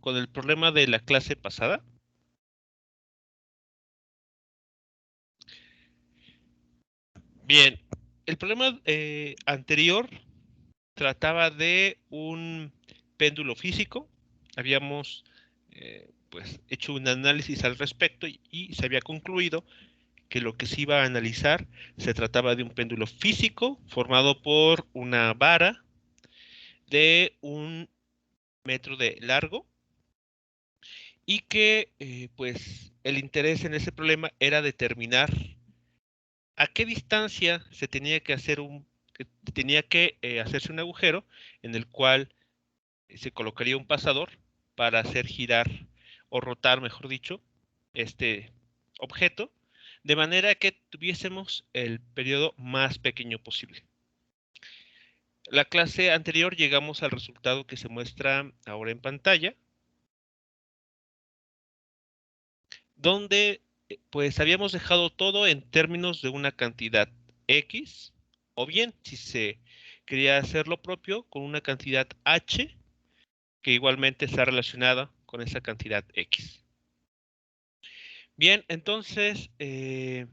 con el problema de la clase pasada. Bien, el problema anterior trataba de un péndulo físico. Habíamos pues hecho un análisis al respecto y se había concluido que lo que se iba a analizar se trataba de un péndulo físico formado por una vara de 1 metro de largo y que pues el interés en ese problema era determinar a qué distancia se tenía que hacer que tenía que hacerse un agujero en el cual se colocaría un pasador para hacer girar o rotar, mejor dicho, este objeto, de manera que tuviésemos el periodo más pequeño posible. La clase anterior llegamos al resultado que se muestra ahora en pantalla, donde pues habíamos dejado todo en términos de una cantidad X, o bien si se quería hacer lo propio con una cantidad H, que igualmente está relacionada con esa cantidad X. Bien, entonces, ¿quién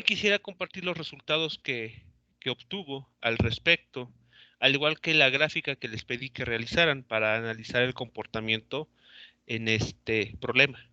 quisiera compartir los resultados que obtuvo al respecto, al igual que la gráfica que les pedí que realizaran para analizar el comportamiento en este problema?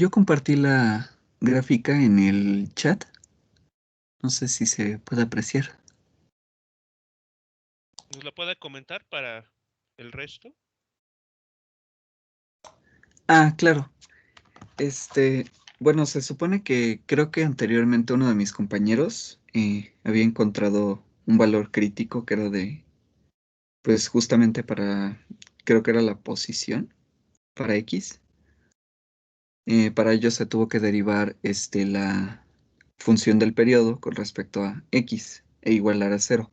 Yo compartí la gráfica en el chat. No sé si se puede apreciar. ¿Nos la puede comentar para el resto? Ah, claro. Este, bueno, se supone que creo que anteriormente uno de mis compañeros había encontrado un valor crítico que era pues justamente creo que era la posición para X. Para ello se tuvo que derivar la función del periodo con respecto a X e igualar a cero.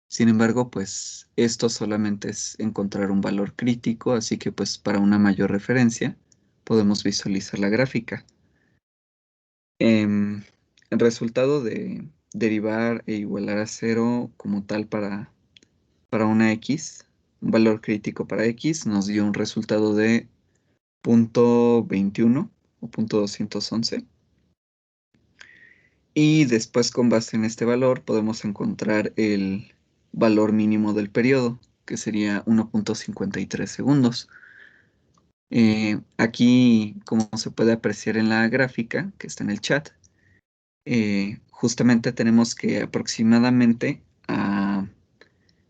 Sin embargo, pues esto solamente es encontrar un valor crítico, así que pues para una mayor referencia podemos visualizar la gráfica. Em, el resultado de derivar e igualar a cero como tal para una X, un valor crítico para X, nos dio un resultado de 0.21 o 0.211. Y después con base en este valor podemos encontrar el valor mínimo del periodo, que sería 1.53 segundos. Aquí, como se puede apreciar en la gráfica que está en el chat, justamente tenemos que aproximadamente a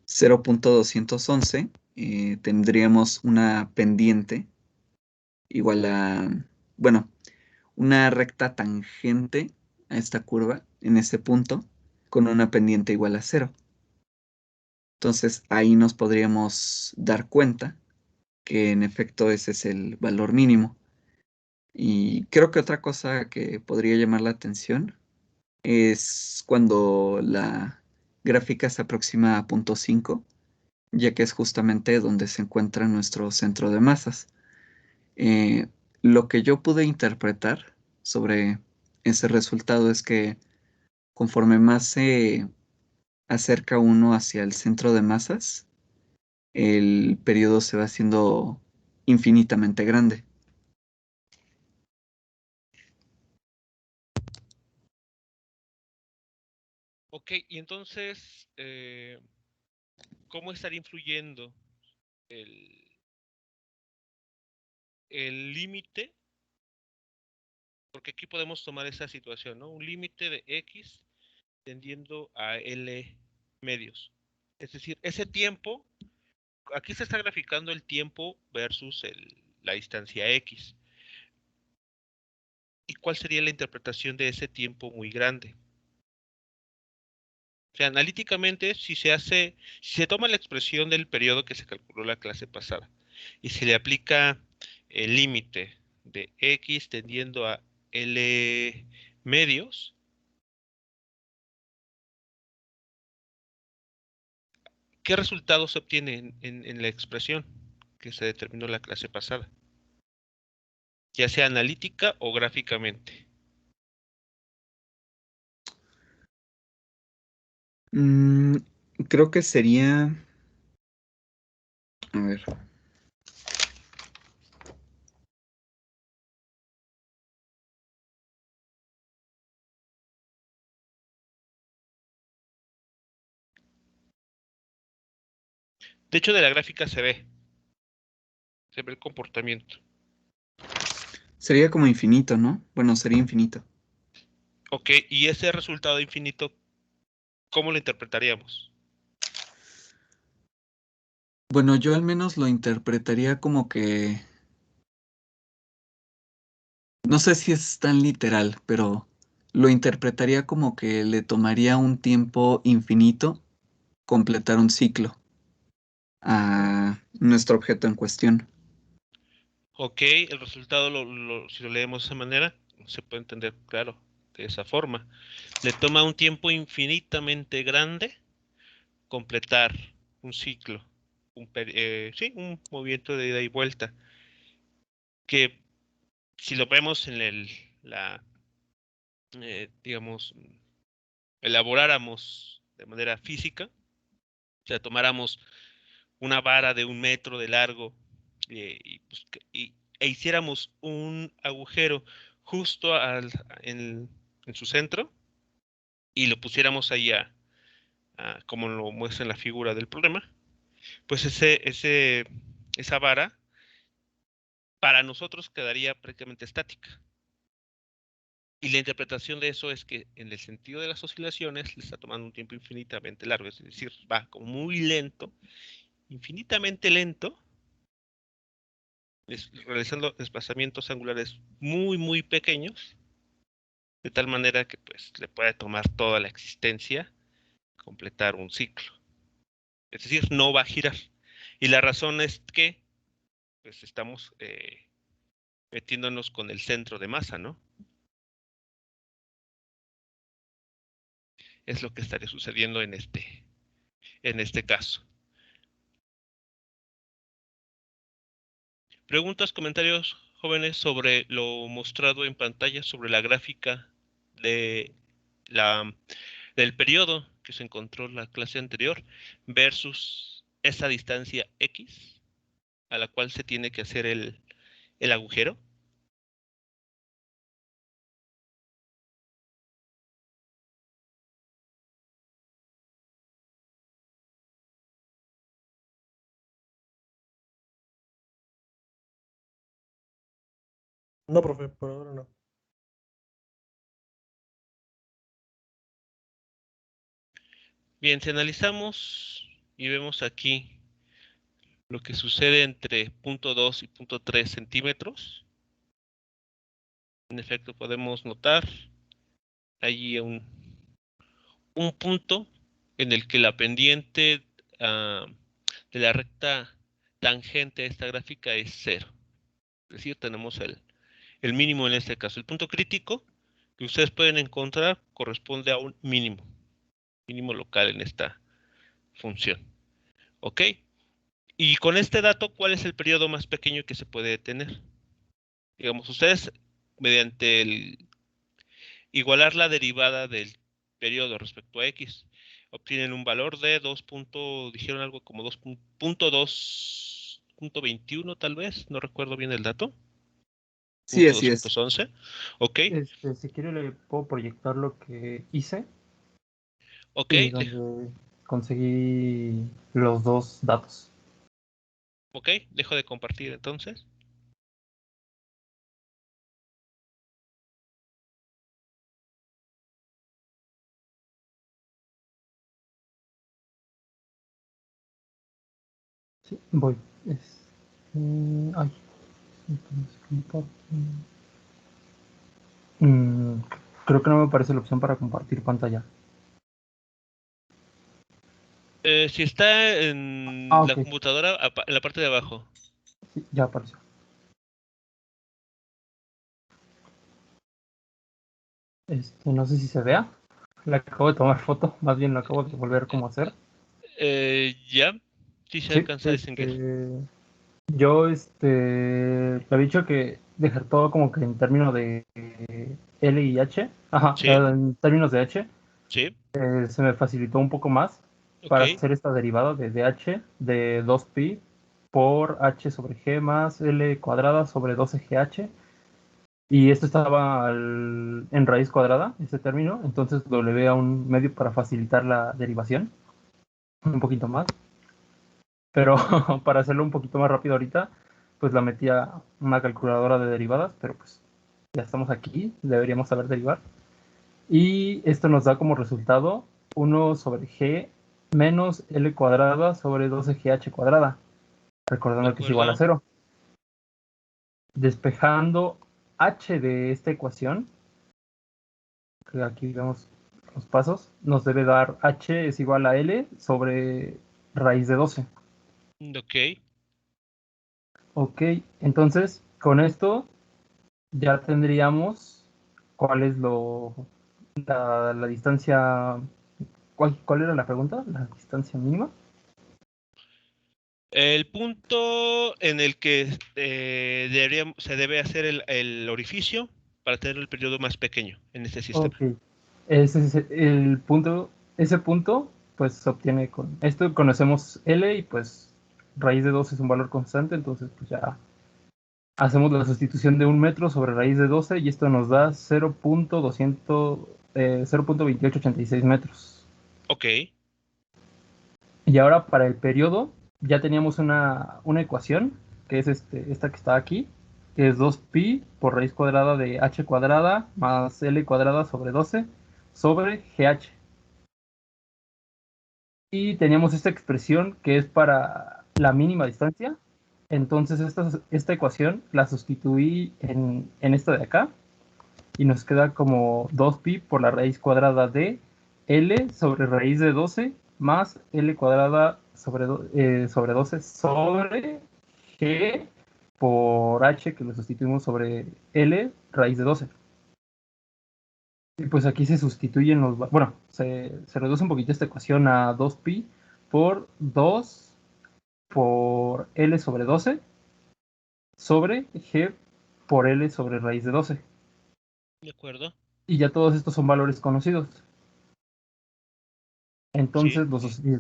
0.211 tendríamos una pendiente igual bueno, una recta tangente a esta curva en ese punto con una pendiente igual a cero. Entonces ahí nos podríamos dar cuenta que en efecto ese es el valor mínimo. Y creo que otra cosa que podría llamar la atención es cuando la gráfica se aproxima a punto 5, ya que es justamente donde se encuentra nuestro centro de masas. Eh, lo que yo pude interpretar sobre ese resultado es que conforme más se acerca uno hacia el centro de masas, el periodo se va haciendo infinitamente grande. Ok, y entonces, ¿cómo estaría influyendo el límite? Porque aquí podemos tomar esa situación, ¿no? Un límite de X tendiendo a L medios. Es decir, ese tiempo, aquí se está graficando el tiempo versus la distancia X. ¿Y cuál sería la interpretación de ese tiempo muy grande? O sea, analíticamente, si se toma la expresión del periodo que se calculó la clase pasada y se le aplica el límite de X tendiendo a L medios, ¿qué resultado se obtiene en la expresión que se determinó la clase pasada? Ya sea analítica o gráficamente. Mm, creo que sería, a ver, De hecho, de la gráfica se ve el comportamiento. sería como infinito, ¿no? Bueno, sería infinito. Ok, y ese resultado infinito, ¿cómo lo interpretaríamos? Bueno, yo al menos lo interpretaría como que, no sé si es tan literal, pero lo interpretaría como que le tomaría un tiempo infinito completar un ciclo a nuestro objeto en cuestión. Ok, el resultado, si lo leemos de esa manera, se puede entender, claro, de esa forma. Le toma un tiempo infinitamente grande completar un ciclo, sí, un movimiento de ida y vuelta, que si lo vemos en digamos, elaboráramos de manera física, o sea, tomáramos una vara de 1 metro de largo pues, e hiciéramos un agujero justo en su centro y lo pusiéramos ahí como lo muestra en la figura del problema, pues esa vara para nosotros quedaría prácticamente estática. Y la interpretación de eso es que en el sentido de las oscilaciones le está tomando un tiempo infinitamente largo, es decir, va como muy lento, infinitamente lento, realizando desplazamientos angulares muy, muy pequeños, de tal manera que pues le puede tomar toda la existencia completar un ciclo. Es decir, no va a girar. Y la razón es que pues estamos metiéndonos con el centro de masa, ¿no? Es lo que estaría sucediendo en este caso. Preguntas, comentarios, jóvenes, sobre lo mostrado en pantalla, sobre la gráfica de la, del periodo que se encontró en la clase anterior versus esa distancia X a la cual se tiene que hacer el agujero. No, profe, por ahora no. Bien, si analizamos y vemos aquí lo que sucede entre 0.2 y 0.3 centímetros, en efecto podemos notar allí un punto en el que la pendiente de la recta tangente a esta gráfica es 0. Es decir, tenemos el mínimo en este caso. El punto crítico que ustedes pueden encontrar corresponde a un mínimo local en esta función. ¿Ok? Y con este dato, ¿cuál es el periodo más pequeño que se puede tener? Digamos, ustedes, mediante igualar la derivada del periodo respecto a X, obtienen un valor de dijeron algo como 2.21 tal vez, no recuerdo bien el dato, Sí, punto así es. 211, ok, Si quiere le puedo proyectar lo que hice. Ok, y donde conseguí los dos datos. ok, dejo de compartir entonces. Sí, voy. Ay, entonces, Mm, creo que no me aparece la opción para compartir pantalla. Si está en la Ok, computadora, en la parte de abajo. sí, ya apareció. No sé si se vea. Le acabo de tomar foto, más bien lo acabo de volver como a hacer. Ya, sí se Sí, alcanza a distinguir. yo le había dicho que dejar todo como que en términos de L y H. Ajá, Sí, en términos de H, sí, se me facilitó un poco más ok, para hacer esta derivada de DH de 2pi por H sobre G más L cuadrada sobre 12GH. Y esto estaba en raíz cuadrada, este término, entonces W a un medio para facilitar la derivación, un poquito más. Pero para hacerlo un poquito más rápido ahorita, pues la metí a una calculadora de derivadas, pero pues ya estamos aquí, deberíamos saber derivar. Y esto nos da como resultado 1 sobre G menos L cuadrada sobre 12GH cuadrada, de recordando que es igual a acuerdo. 0. Despejando H de esta ecuación, que aquí vemos los pasos, nos debe dar H es igual a L sobre raíz de 12. Ok, Ok, entonces con esto ya tendríamos cuál es la distancia. ¿Cuál era la pregunta? ¿La distancia mínima? el punto en el que se debe hacer el orificio para tener el periodo más pequeño en este sistema. Ok. Ese es el punto. Ese punto, pues se obtiene con esto. Conocemos L y pues raíz de 12 es un valor constante, entonces pues ya hacemos la sustitución de un metro sobre raíz de 12 y esto nos da 0.2886 metros. Ok, Y ahora para el periodo ya teníamos una ecuación, que es esta que está aquí, que es 2pi por raíz cuadrada de h cuadrada más l cuadrada sobre 12 sobre gh. Y teníamos esta expresión que es para la mínima distancia. Entonces esta ecuación la sustituí en esta de acá y nos queda como 2pi por la raíz cuadrada de L sobre raíz de 12 más L cuadrada sobre 12 sobre G por H que lo sustituimos sobre L raíz de 12. Y pues aquí se sustituyen bueno, se reduce un poquito esta ecuación a 2pi por 2 por L sobre 12 sobre G por L sobre raíz de 12. de acuerdo. Y ya todos estos son valores conocidos. Sí, Entonces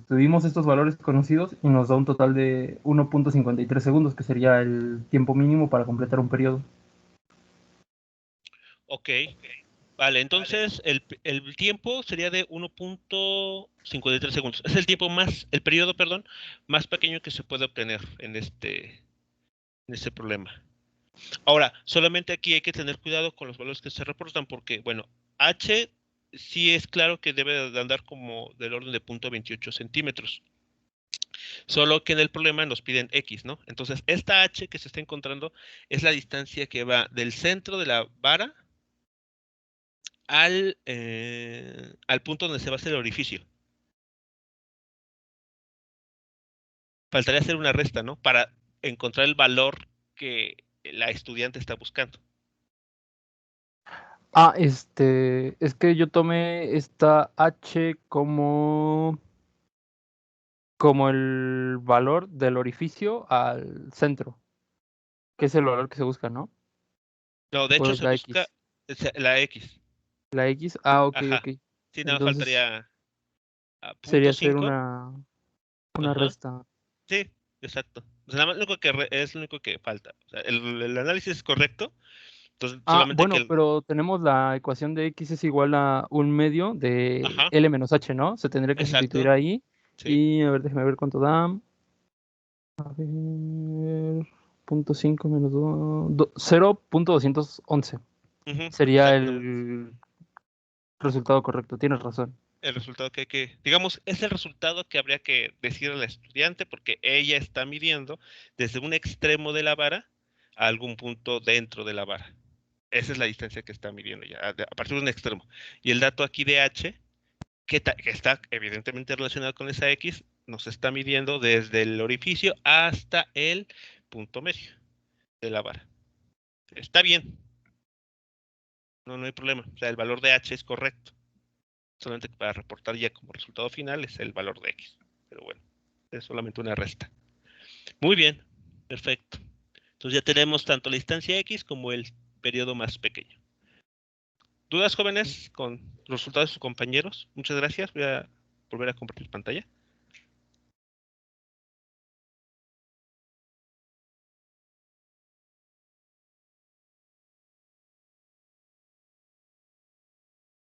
tuvimos estos valores conocidos y nos da un total de 1.53 segundos, que sería el tiempo mínimo para completar un periodo. ok. Vale, entonces el tiempo sería de 1.53 segundos. Es el tiempo el periodo, perdón, más pequeño que se puede obtener en este problema. Ahora, solamente aquí hay que tener cuidado con los valores que se reportan porque, bueno, H sí es claro que debe de andar como del orden de 0.28 centímetros. Solo que en el problema nos piden X, ¿no? Entonces, esta H que se está encontrando es la distancia que va del centro de la vara al punto donde se va a hacer el orificio. Faltaría hacer una resta, ¿no? Para encontrar el valor que la estudiante está buscando. Es que yo tomé esta H como el valor del orificio al centro, que es el valor que se busca, ¿no? No, de ¿O hecho es se la busca X? la X. La X, ok, Ajá. ok. Sí, nada más Entonces faltaría a sería punto hacer 5. una Ajá. resta. Sí, exacto. O sea, nada más es lo único que falta. O sea, el análisis es correcto, Entonces, Ah, solamente bueno, que el... pero tenemos la ecuación de x es igual a un medio de Ajá, L menos H, ¿no? Se tendría que sustituir exacto, ahí. sí. Y a ver, déjame ver cuánto da. A ver, 0.5 menos 0.211 Ujú, sería exactamente. el resultado correcto. Tienes razón. El resultado digamos, es el resultado que habría que decir al estudiante porque ella está midiendo desde un extremo de la vara a algún punto dentro de la vara. Esa es la distancia que está midiendo ya, a partir de un extremo. Y el dato aquí de H, que está evidentemente relacionado con esa X, nos está midiendo desde el orificio hasta el punto medio de la vara. Está bien, no hay problema. O sea, el valor de H es correcto. Solamente para reportar ya como resultado final es el valor de X. Pero bueno, es solamente una resta. Muy bien, perfecto. Entonces ya tenemos tanto la distancia X como el periodo más pequeño. ¿Dudas, jóvenes, con los resultados de sus compañeros? Muchas gracias. Voy a volver a compartir pantalla.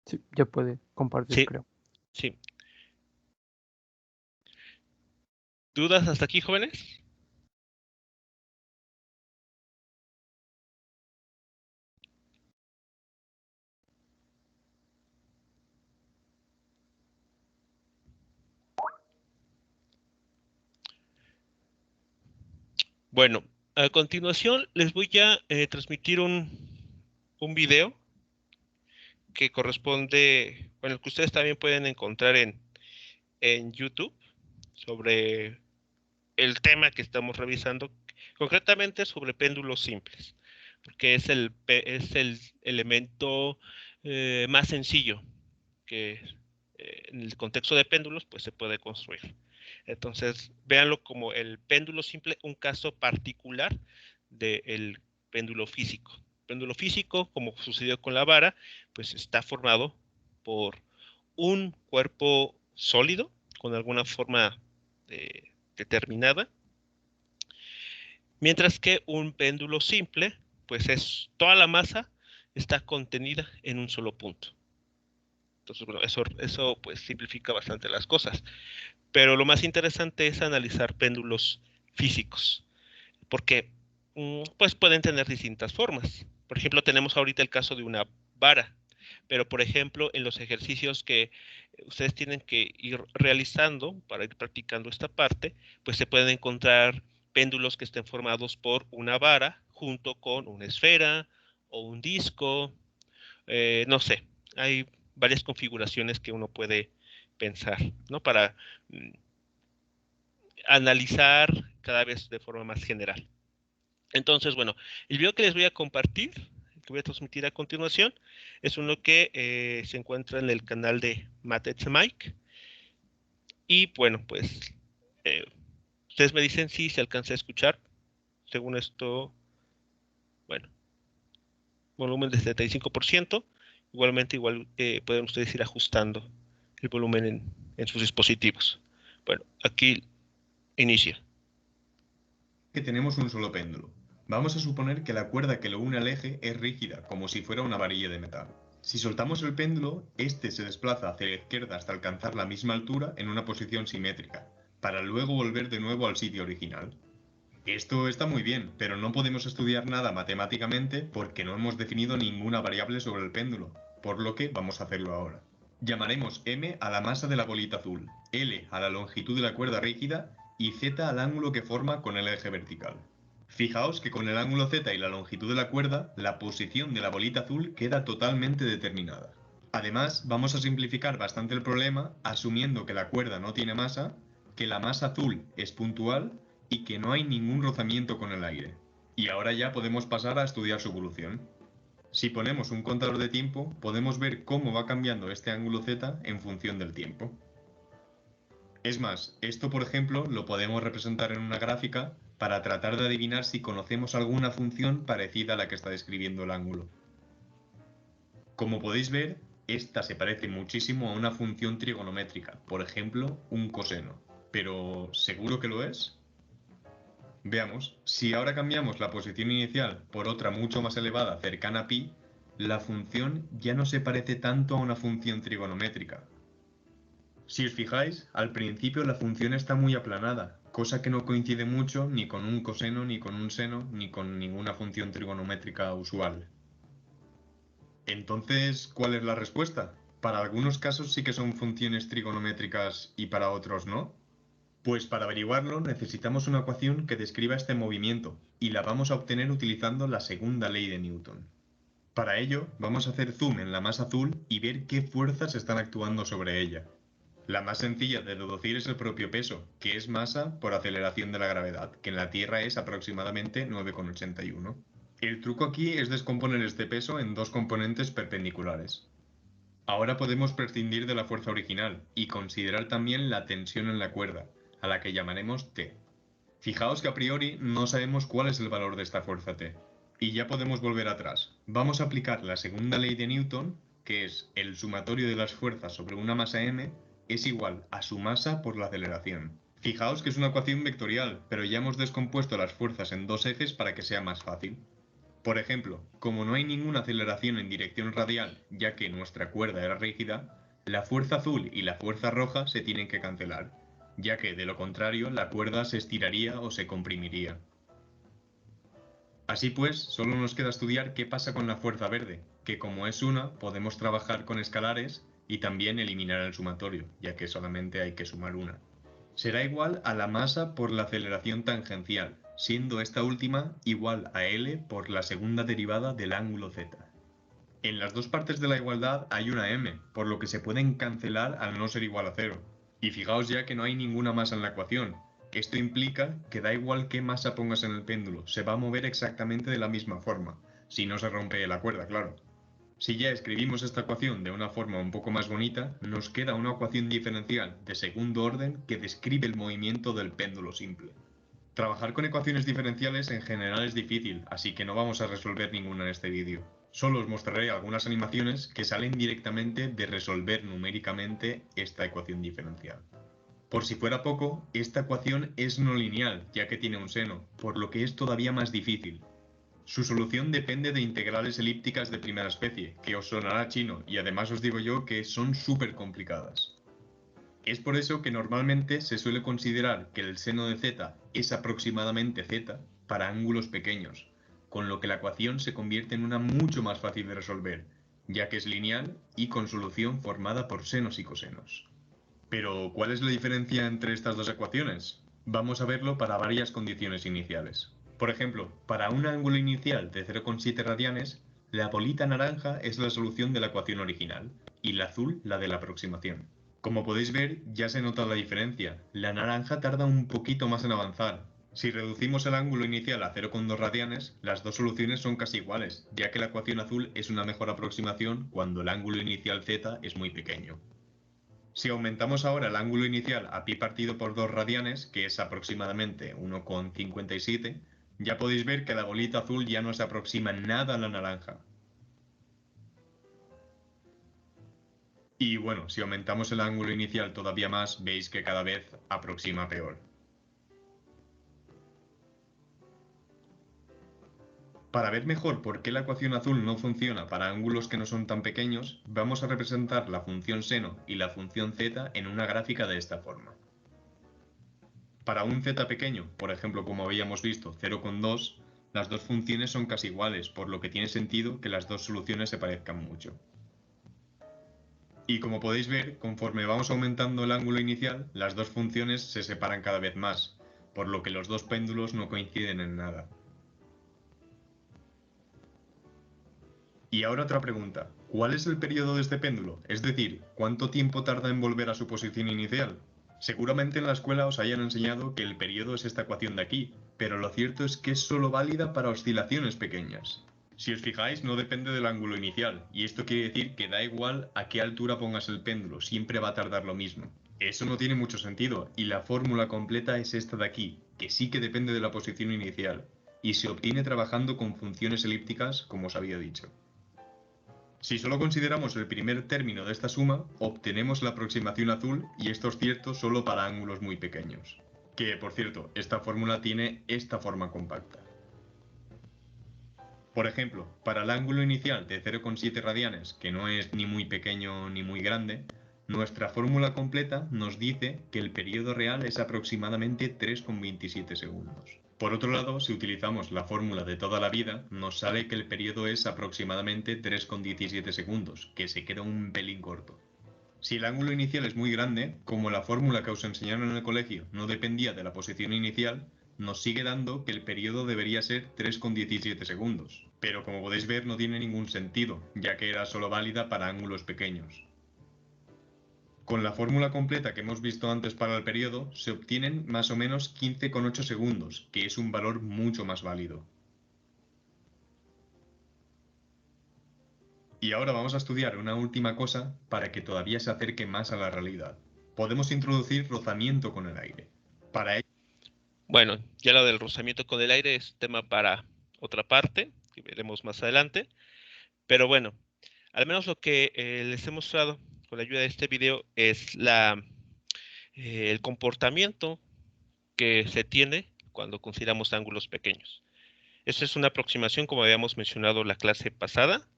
Sí, ya puede compartir, Sí, creo. sí. ¿Dudas hasta aquí, jóvenes? Bueno, a continuación les voy a transmitir un video que corresponde, bueno, que ustedes también pueden encontrar en YouTube sobre el tema que estamos revisando, concretamente sobre péndulos simples, porque es el elemento más sencillo que en el contexto de péndulos pues se puede construir. Entonces, véanlo como el péndulo simple, un caso particular del péndulo físico. El péndulo físico, como sucedió con la vara, pues está formado por un cuerpo sólido con alguna forma determinada, mientras que un péndulo simple, pues es toda la masa está contenida en un solo punto. Entonces, bueno, eso pues simplifica bastante las cosas. Pero lo más interesante es analizar péndulos físicos, porque pues pueden tener distintas formas. Por ejemplo, tenemos ahorita el caso de una vara, pero por ejemplo, en los ejercicios que ustedes tienen que ir realizando para ir practicando esta parte, pues se pueden encontrar péndulos que estén formados por una vara junto con una esfera o un disco, no sé, hay varias configuraciones que uno puede pensar, ¿no? Para mm, analizar cada vez de forma más general. Entonces, bueno, el video que les voy a compartir, que voy a transmitir a continuación, es uno que se encuentra en el canal de Matech Mike. Y bueno, pues eh, ustedes me dicen si se alcanza a escuchar. Según esto, bueno, volumen de 75%. Igualmente, pueden ustedes ir ajustando el volumen en sus dispositivos. Bueno, aquí inicia. Que tenemos un solo péndulo. Vamos a suponer que la cuerda que lo une al eje es rígida, como si fuera una varilla de metal. Si soltamos el péndulo, este se desplaza hacia la izquierda hasta alcanzar la misma altura en una posición simétrica, para luego volver de nuevo al sitio original. Esto está muy bien, pero no podemos estudiar nada matemáticamente porque no hemos definido ninguna variable sobre el péndulo, por lo que vamos a hacerlo ahora. Llamaremos m a la masa de la bolita azul, L a la longitud de la cuerda rígida y z al ángulo que forma con el eje vertical. Fijaos que con el ángulo z y la longitud de la cuerda, la posición de la bolita azul queda totalmente determinada. Además, vamos a simplificar bastante el problema asumiendo que la cuerda no tiene masa, que la masa azul es puntual y que no hay ningún rozamiento con el aire. Y ahora ya podemos pasar a estudiar su evolución. Si ponemos un contador de tiempo, podemos ver cómo va cambiando este ángulo z en función del tiempo. Es más, esto por ejemplo lo podemos representar en una gráfica para tratar de adivinar si conocemos alguna función parecida a la que está describiendo el ángulo. Como podéis ver, esta se parece muchísimo a una función trigonométrica, por ejemplo, un coseno. Pero, ¿seguro que lo es? Veamos, si ahora cambiamos la posición inicial por otra mucho más elevada cercana a pi, la función ya no se parece tanto a una función trigonométrica. Si os fijáis, al principio la función está muy aplanada, cosa que no coincide mucho ni con un coseno, ni con un seno, ni con ninguna función trigonométrica usual. Entonces, ¿cuál es la respuesta? Para algunos casos sí que son funciones trigonométricas y para otros no. Pues para averiguarlo necesitamos una ecuación que describa este movimiento, y la vamos a obtener utilizando la segunda ley de Newton. Para ello, vamos a hacer zoom en la masa azul y ver qué fuerzas están actuando sobre ella. La más sencilla de deducir es el propio peso, que es masa por aceleración de la gravedad, que en la Tierra es aproximadamente 9,81. El truco aquí es descomponer este peso en dos componentes perpendiculares. Ahora podemos prescindir de la fuerza original y considerar también la tensión en la cuerda, a la que llamaremos T. Fijaos que a priori no sabemos cuál es el valor de esta fuerza T. Y ya podemos volver atrás. Vamos a aplicar la segunda ley de Newton, que es el sumatorio de las fuerzas sobre una masa m es igual a su masa por la aceleración. Fijaos que es una ecuación vectorial, pero ya hemos descompuesto las fuerzas en dos ejes para que sea más fácil. Por ejemplo, como no hay ninguna aceleración en dirección radial, ya que nuestra cuerda era rígida, la fuerza azul y la fuerza roja se tienen que cancelar, ya que de lo contrario la cuerda se estiraría o se comprimiría. Así pues, solo nos queda estudiar qué pasa con la fuerza verde, que como es una, podemos trabajar con escalares y también eliminar el sumatorio, ya que solamente hay que sumar una. Será igual a la masa por la aceleración tangencial, siendo esta última igual a L por la segunda derivada del ángulo z. En las dos partes de la igualdad hay una m, por lo que se pueden cancelar al no ser igual a 0. Y fijaos ya que no hay ninguna masa en la ecuación. Esto implica que da igual qué masa pongas en el péndulo, se va a mover exactamente de la misma forma, si no se rompe la cuerda, claro. Si ya escribimos esta ecuación de una forma un poco más bonita, nos queda una ecuación diferencial de segundo orden que describe el movimiento del péndulo simple. Trabajar con ecuaciones diferenciales en general es difícil, así que no vamos a resolver ninguna en este vídeo. Solo os mostraré algunas animaciones que salen directamente de resolver numéricamente esta ecuación diferencial. Por si fuera poco, esta ecuación es no lineal, ya que tiene un seno, por lo que es todavía más difícil. Su solución depende de integrales elípticas de primera especie, que os sonará chino, y además os digo yo que son súper complicadas. Es por eso que normalmente se suele considerar que el seno de z es aproximadamente z para ángulos pequeños, con lo que la ecuación se convierte en una mucho más fácil de resolver, ya que es lineal y con solución formada por senos y cosenos. Pero, ¿cuál es la diferencia entre estas dos ecuaciones? Vamos a verlo para varias condiciones iniciales. Por ejemplo, para un ángulo inicial de 0,7 radianes, la bolita naranja es la solución de la ecuación original y la azul la de la aproximación. Como podéis ver, ya se nota la diferencia. La naranja tarda un poquito más en avanzar. Si reducimos el ángulo inicial a 0,2 radianes, las dos soluciones son casi iguales, ya que la ecuación azul es una mejor aproximación cuando el ángulo inicial z es muy pequeño. Si aumentamos ahora el ángulo inicial a pi partido por 2 radianes, que es aproximadamente 1,57, ya podéis ver que la bolita azul ya no se aproxima nada a la naranja. Y bueno, si aumentamos el ángulo inicial todavía más, veis que cada vez aproxima peor. Para ver mejor por qué la ecuación azul no funciona para ángulos que no son tan pequeños, vamos a representar la función seno y la función z en una gráfica de esta forma. Para un z pequeño, por ejemplo como habíamos visto 0,2, las dos funciones son casi iguales, por lo que tiene sentido que las dos soluciones se parezcan mucho. Y como podéis ver, conforme vamos aumentando el ángulo inicial, las dos funciones se separan cada vez más, por lo que los dos péndulos no coinciden en nada. Y ahora otra pregunta, ¿cuál es el periodo de este péndulo? Es decir, ¿cuánto tiempo tarda en volver a su posición inicial? Seguramente en la escuela os hayan enseñado que el periodo es esta ecuación de aquí, pero lo cierto es que es solo válida para oscilaciones pequeñas. Si os fijáis, no depende del ángulo inicial, y esto quiere decir que da igual a qué altura pongas el péndulo, siempre va a tardar lo mismo. Eso no tiene mucho sentido, y la fórmula completa es esta de aquí, que sí que depende de la posición inicial, y se obtiene trabajando con funciones elípticas, como os había dicho. Si solo consideramos el primer término de esta suma, obtenemos la aproximación azul, y esto es cierto solo para ángulos muy pequeños. Que, por cierto, esta fórmula tiene esta forma compacta. Por ejemplo, para el ángulo inicial de 0,7 radianes, que no es ni muy pequeño ni muy grande, nuestra fórmula completa nos dice que el periodo real es aproximadamente 3,27 segundos. Por otro lado, si utilizamos la fórmula de toda la vida, nos sale que el periodo es aproximadamente 3,17 segundos, que se queda un pelín corto. Si el ángulo inicial es muy grande, como la fórmula que os enseñaron en el colegio no dependía de la posición inicial, nos sigue dando que el periodo debería ser 3,17 segundos. Pero como podéis ver no tiene ningún sentido, ya que era solo válida para ángulos pequeños. Con la fórmula completa que hemos visto antes para el periodo, se obtienen más o menos 15,8 segundos, que es un valor mucho más válido. Y ahora vamos a estudiar una última cosa para que todavía se acerque más a la realidad. Podemos introducir rozamiento con el aire. Para ello, Bueno, ya lo del rozamiento con el aire es tema para otra parte, que veremos más adelante. Pero bueno, al menos lo que les he mostrado con la ayuda de este video es el comportamiento que se tiene cuando consideramos ángulos pequeños. Esta es una aproximación, como habíamos mencionado la clase pasada.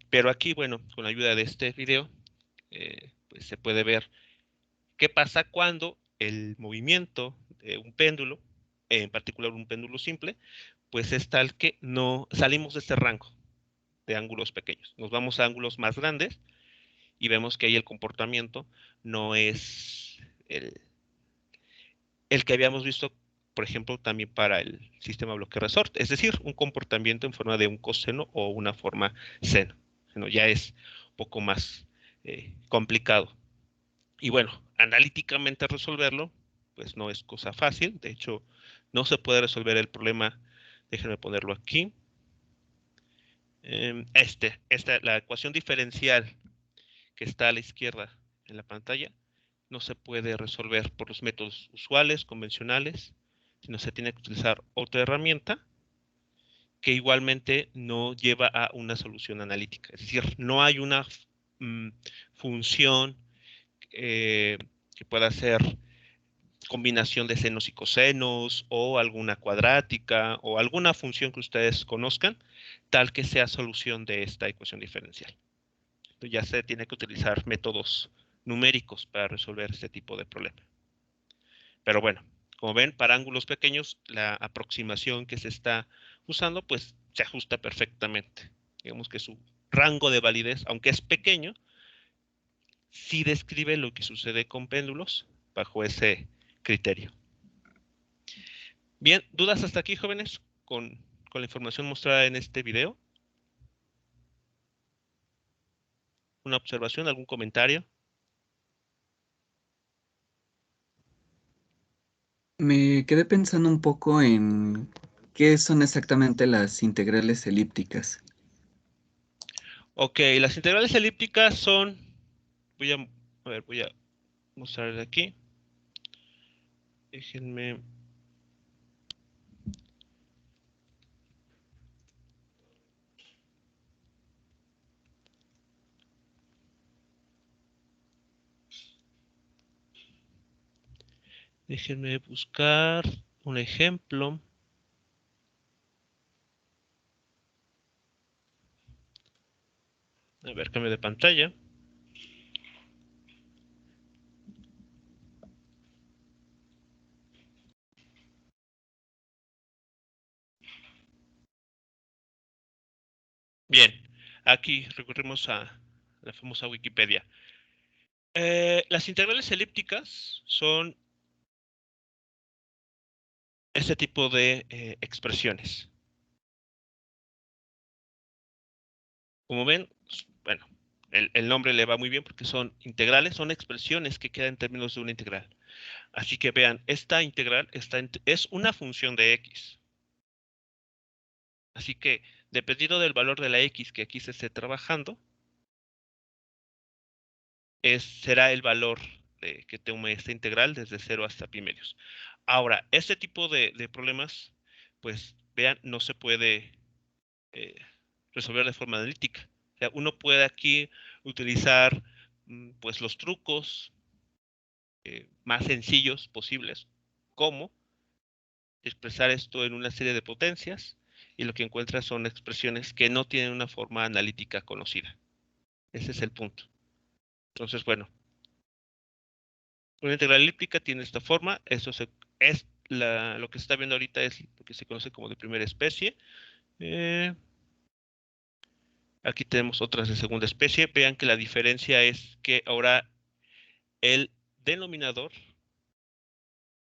Pero aquí, bueno, con la ayuda de este video, pues se puede ver qué pasa cuando el movimiento de un péndulo, en particular un péndulo simple, pues es tal que no salimos de este rango de ángulos pequeños. Nos vamos a ángulos más grandes y vemos que ahí el comportamiento no es el que habíamos visto, por ejemplo, también para el sistema bloque resort, es decir, un comportamiento en forma de un coseno o una forma seno. Sino ya es un poco más complicado. Y bueno, analíticamente resolverlo, pues no es cosa fácil. De hecho, no se puede resolver el problema. Déjenme ponerlo aquí. La ecuación diferencial que está a la izquierda en la pantalla no se puede resolver por los métodos usuales, convencionales, sino se tiene que utilizar otra herramienta que igualmente no lleva a una solución analítica. Es decir, no hay una función que pueda ser combinación de senos y cosenos o alguna cuadrática o alguna función que ustedes conozcan, tal que sea solución de esta ecuación diferencial. Entonces ya se tiene que utilizar métodos numéricos para resolver este tipo de problema. Pero bueno, como ven, para ángulos pequeños, la aproximación que se está usando, pues se ajusta perfectamente. Digamos que su rango de validez, aunque es pequeño, sí describe lo que sucede con péndulos bajo ese criterio. Bien, ¿dudas hasta aquí, jóvenes, con la información mostrada en este video? ¿Una observación, algún comentario? Me quedé pensando un poco en qué son exactamente las integrales elípticas. Ok, las integrales elípticas son, voy a mostrarles aquí. Déjenme. Déjenme buscar un ejemplo. A ver, cambio de pantalla. Bien, aquí recurrimos a la famosa Wikipedia. Las integrales elípticas son este tipo de expresiones. Como ven, bueno, el nombre le va muy bien porque son integrales, son expresiones que quedan en términos de una integral. Así que vean, esta integral es una función de x. Así que, dependiendo del valor de la x que aquí se esté trabajando, será el valor que tome esta integral desde 0 hasta pi medios. Ahora, este tipo de problemas, pues vean, no se puede resolver de forma analítica. O sea, uno puede aquí utilizar pues los trucos más sencillos posibles, como expresar esto en una serie de potencias, y lo que encuentras son expresiones que no tienen una forma analítica conocida. Ese es el punto. Entonces, bueno, una integral elíptica tiene esta forma. Eso es lo que se está viendo ahorita es lo que se conoce como de primera especie. Aquí tenemos otras de segunda especie. Vean que la diferencia es que ahora el denominador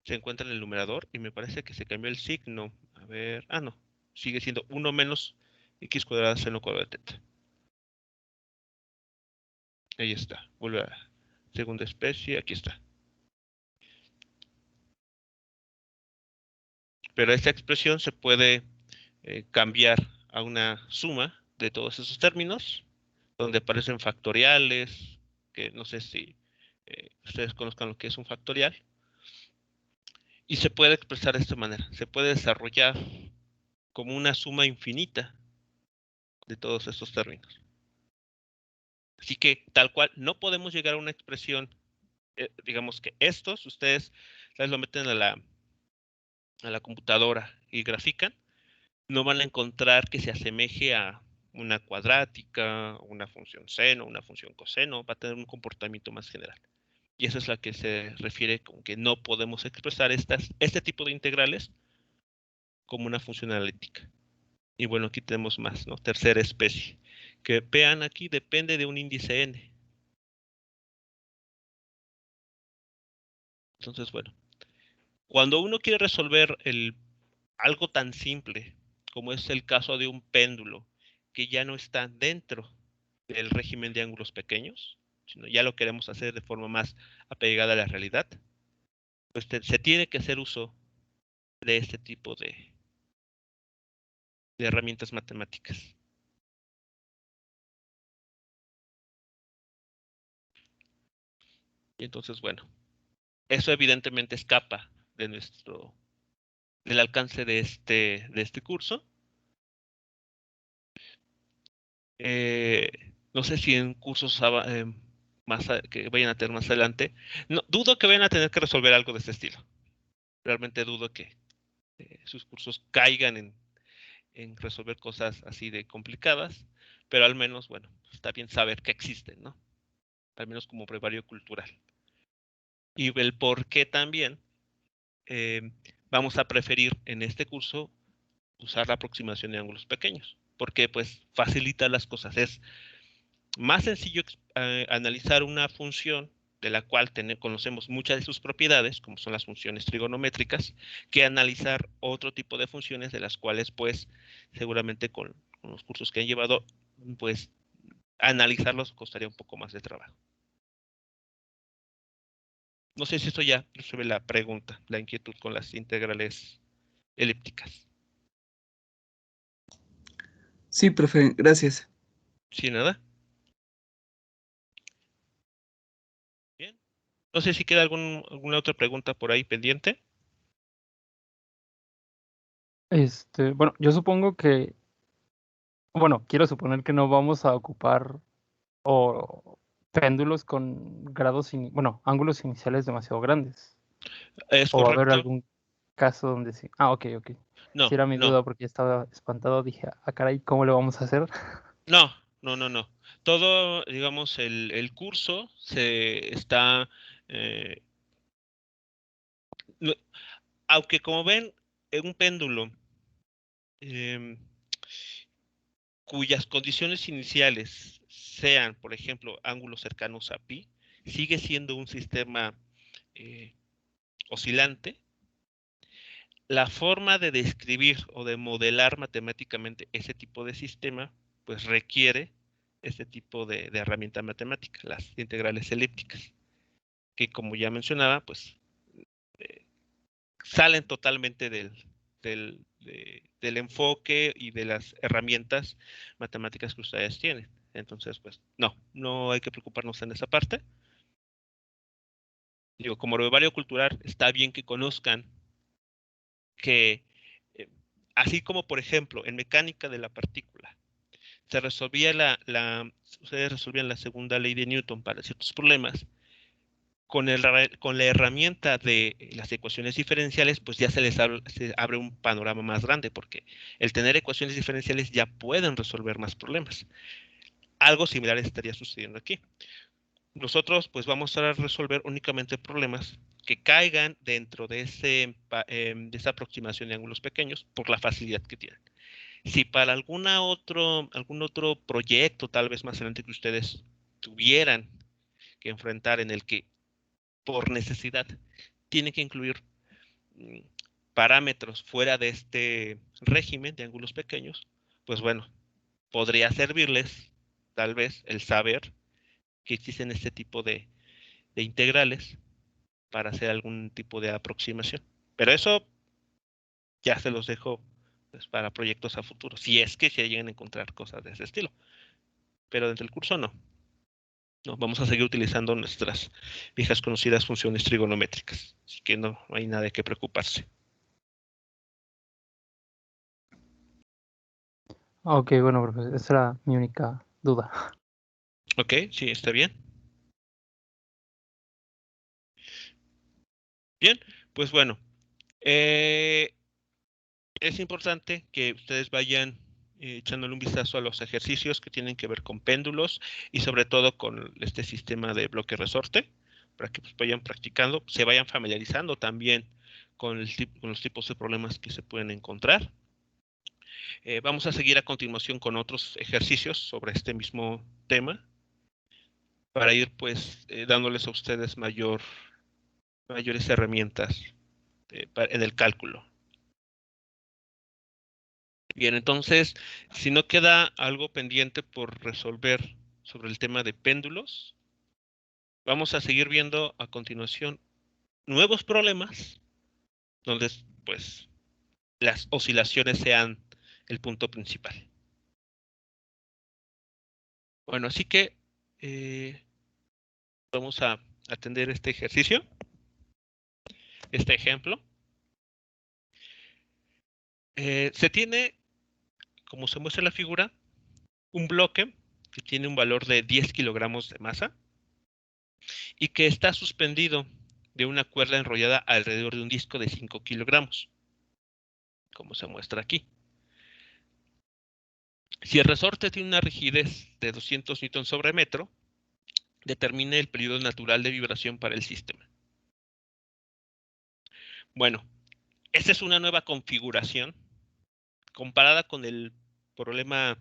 se encuentra en el numerador y me parece que se cambió el signo. A ver, no, sigue siendo 1 menos x cuadrada seno cuadrado de teta. Ahí está, vuelve a segunda especie, aquí está. Pero esta expresión se puede cambiar a una suma de todos esos términos, donde aparecen factoriales, que no sé si ustedes conozcan lo que es un factorial, y se puede expresar de esta manera. Se puede desarrollar como una suma infinita de todos estos términos. Así que tal cual no podemos llegar a una expresión, digamos que estos, ustedes lo meten a la computadora y grafican, no van a encontrar que se asemeje a una cuadrática, una función seno, una función coseno, va a tener un comportamiento más general. Y eso es la que se refiere con que no podemos expresar este tipo de integrales como una función analítica. Y bueno, aquí tenemos más, ¿no? Tercera especie. Que vean aquí, depende de un índice n. Entonces, bueno, cuando uno quiere resolver algo tan simple como es el caso de un péndulo que ya no está dentro del régimen de ángulos pequeños, sino ya lo queremos hacer de forma más apegada a la realidad, pues se tiene que hacer uso de este tipo de herramientas matemáticas. Y entonces, bueno, eso evidentemente escapa del alcance de este curso. No sé si en cursos que vayan a tener más adelante, no, dudo que vayan a tener que resolver algo de este estilo. Realmente dudo que sus cursos caigan en resolver cosas así de complicadas, pero al menos, bueno, está bien saber que existen, ¿no? Al menos como brevario cultural. Y el por qué también vamos a preferir en este curso usar la aproximación de ángulos pequeños, porque pues facilita las cosas. Es más sencillo analizar una función de la cual conocemos muchas de sus propiedades, como son las funciones trigonométricas, que analizar otro tipo de funciones de las cuales, pues, seguramente con los cursos que han llevado, pues, analizarlos costaría un poco más de trabajo. No sé si esto ya resuelve la pregunta, la inquietud con las integrales elípticas. Sí, profe, gracias. ¿Sí, nada? Bien. No sé si queda alguna otra pregunta por ahí pendiente. Bueno, yo supongo que, bueno, quiero suponer que no vamos a ocupar péndulos con ángulos iniciales demasiado grandes. Es O va a haber correcto. algún caso donde sí. Ok. No, Si era mi no. duda porque estaba espantado, dije, caray, ¿cómo le vamos a hacer? No. Todo, digamos, el curso se está, aunque como ven, un péndulo cuyas condiciones iniciales sean, por ejemplo, ángulos cercanos a pi, sigue siendo un sistema oscilante. La forma de describir o de modelar matemáticamente ese tipo de sistema, pues requiere este tipo de herramienta matemática, las integrales elípticas, que como ya mencionaba, pues salen totalmente del enfoque y de las herramientas matemáticas que ustedes tienen. Entonces, pues no hay que preocuparnos en esa parte. Digo, como brevario cultural, está bien que conozcan que, así como por ejemplo en mecánica de la partícula, se resolvía ustedes resolvían la segunda ley de Newton para ciertos problemas, con la herramienta de las ecuaciones diferenciales, pues ya se abre un panorama más grande, porque el tener ecuaciones diferenciales ya pueden resolver más problemas. Algo similar estaría sucediendo aquí. Nosotros pues vamos a resolver únicamente problemas que caigan dentro de esa aproximación de ángulos pequeños por la facilidad que tienen. Si para algún otro proyecto, tal vez más adelante, que ustedes tuvieran que enfrentar, en el que por necesidad tienen que incluir parámetros fuera de este régimen de ángulos pequeños, pues bueno, podría servirles tal vez el saber que existen este tipo de integrales para hacer algún tipo de aproximación. Pero eso ya se los dejo pues, para proyectos a futuro, si es que se llegan a encontrar cosas de ese estilo. Pero dentro del curso no. No, vamos a seguir utilizando nuestras viejas conocidas funciones trigonométricas. Así que no hay nada de qué preocuparse. Ok, bueno, profesor, esa era mi única duda. Ok, sí, está bien. Bien, pues bueno. Es importante que ustedes vayan echándole un vistazo a los ejercicios que tienen que ver con péndulos y sobre todo con este sistema de bloque resorte, para que pues, vayan practicando, se vayan familiarizando también con los tipos de problemas que se pueden encontrar. Vamos a seguir a continuación con otros ejercicios sobre este mismo tema para ir pues dándoles a ustedes mayores herramientas en el cálculo. Bien, entonces, si no queda algo pendiente por resolver sobre el tema de péndulos, vamos a seguir viendo a continuación nuevos problemas donde pues las oscilaciones sean el punto principal. Bueno, así que vamos a atender este ejercicio, este ejemplo. Se tiene, como se muestra en la figura, un bloque que tiene un valor de 10 kilogramos de masa y que está suspendido de una cuerda enrollada alrededor de un disco de 5 kilogramos, como se muestra aquí. Si el resorte tiene una rigidez de 200 newtons sobre metro, determine el periodo natural de vibración para el sistema. Bueno, esta es una nueva configuración comparada con el problema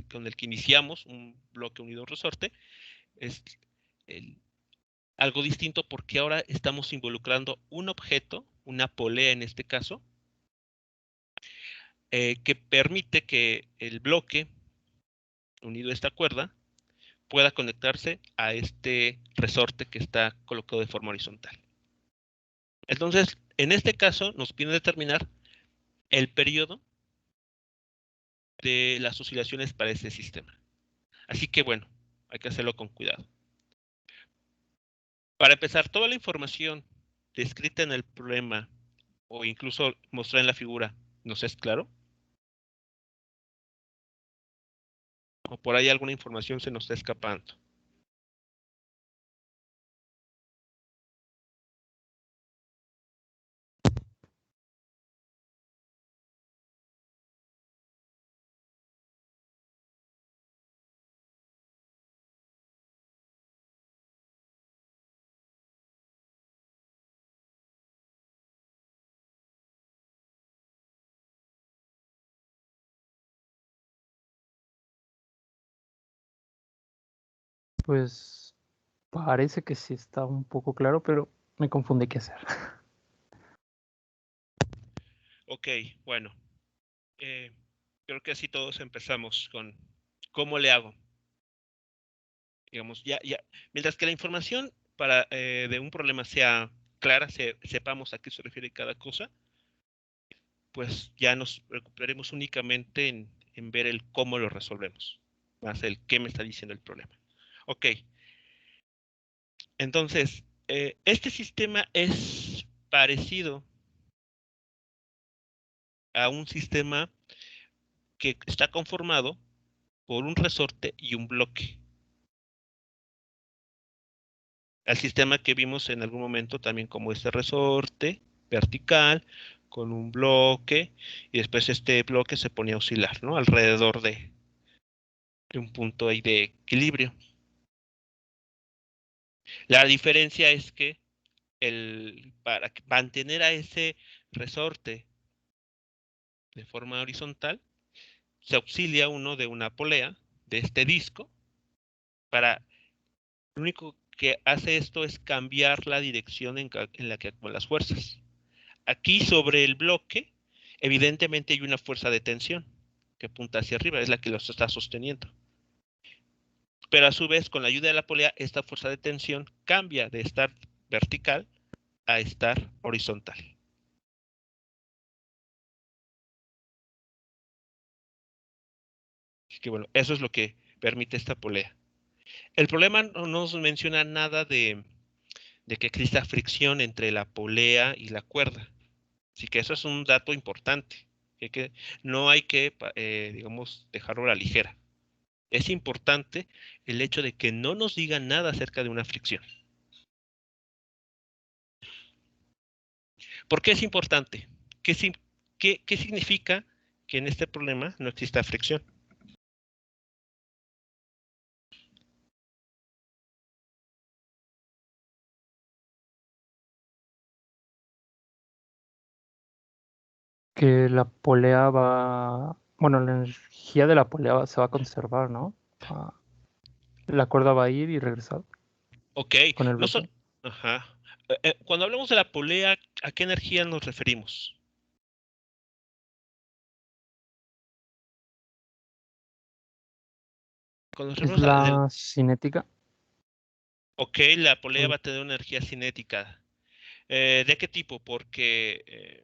con el que iniciamos, un bloque unido a un resorte. Es algo distinto porque ahora estamos involucrando un objeto, una polea en este caso, que permite que el bloque unido a esta cuerda pueda conectarse a este resorte que está colocado de forma horizontal. Entonces, en este caso, nos pide determinar el periodo de las oscilaciones para este sistema. Así que, bueno, hay que hacerlo con cuidado. Para empezar, toda la información descrita en el problema o incluso mostrada en la figura, ¿nos es claro? ¿O por ahí alguna información se nos está escapando? Pues parece que sí está un poco claro, pero me confunde qué hacer. Ok, bueno. Creo que así todos empezamos con cómo le hago. Digamos, mientras que la información de un problema sea clara, sepamos a qué se refiere cada cosa, pues ya nos preocuparemos únicamente en ver el cómo lo resolvemos, más el qué me está diciendo el problema. Ok, entonces, este sistema es parecido a un sistema que está conformado por un resorte y un bloque. al sistema que vimos en algún momento también como este resorte vertical con un bloque y después este bloque se ponía a oscilar, ¿no? Alrededor de un punto ahí de equilibrio. La diferencia es que para mantener a ese resorte de forma horizontal, se auxilia uno de una polea de este disco para, lo único que hace esto es cambiar la dirección en la que actúan las fuerzas. Aquí sobre el bloque, evidentemente hay una fuerza de tensión que apunta hacia arriba, es la que los está sosteniendo. Pero a su vez, con la ayuda de la polea, esta fuerza de tensión cambia de estar vertical a estar horizontal. Así que bueno, eso es lo que permite esta polea. El problema no nos menciona nada de que exista fricción entre la polea y la cuerda. Así que eso es un dato importante, que no hay que, digamos, dejarlo a la ligera. Es importante el hecho de que no nos digan nada acerca de una fricción. ¿Por qué es importante? ¿Qué significa que en este problema no exista fricción? Que la polea va, bueno, la energía de la polea se va a conservar, ¿no? La cuerda va a ir y regresar Ok, con el no bloque. ajá. Cuando hablamos de la polea, ¿a qué energía nos referimos? Cuando nos Es referimos la cinética. ok, la polea va a tener una energía cinética. ¿De qué tipo? Porque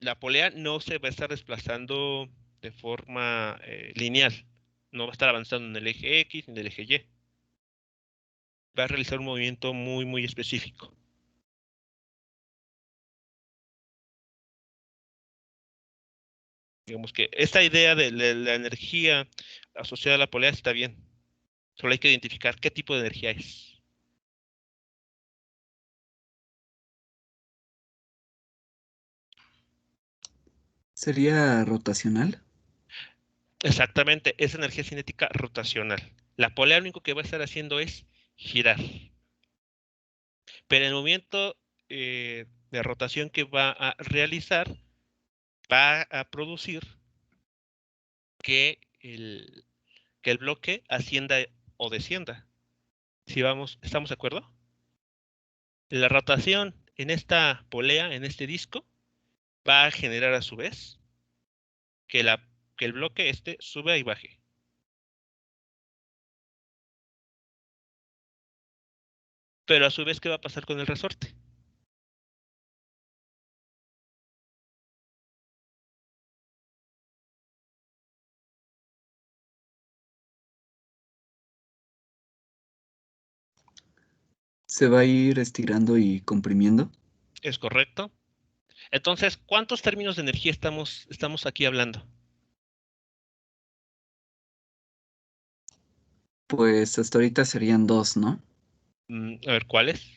la polea no se va a estar desplazando de forma lineal. No va a estar avanzando en el eje X ni en el eje Y. Va a realizar un movimiento muy, muy específico. Digamos que esta idea de la energía asociada a la polea está bien. Solo hay que identificar qué tipo de energía es. ¿Sería rotacional? Exactamente, es energía cinética rotacional. La polea lo único que va a estar haciendo es girar. Pero el movimiento de rotación que va a realizar va a producir que el bloque ascienda o descienda. Si vamos, ¿estamos de acuerdo? La rotación en esta polea, en este disco, va a generar a su vez que, que el bloque suba y baje. Pero a su vez, ¿qué va a pasar con el resorte? ¿Se va a ir estirando y comprimiendo? ¿Es correcto? Entonces, ¿cuántos términos de energía estamos aquí hablando? Pues hasta ahorita serían dos, ¿no? A ver, ¿cuáles?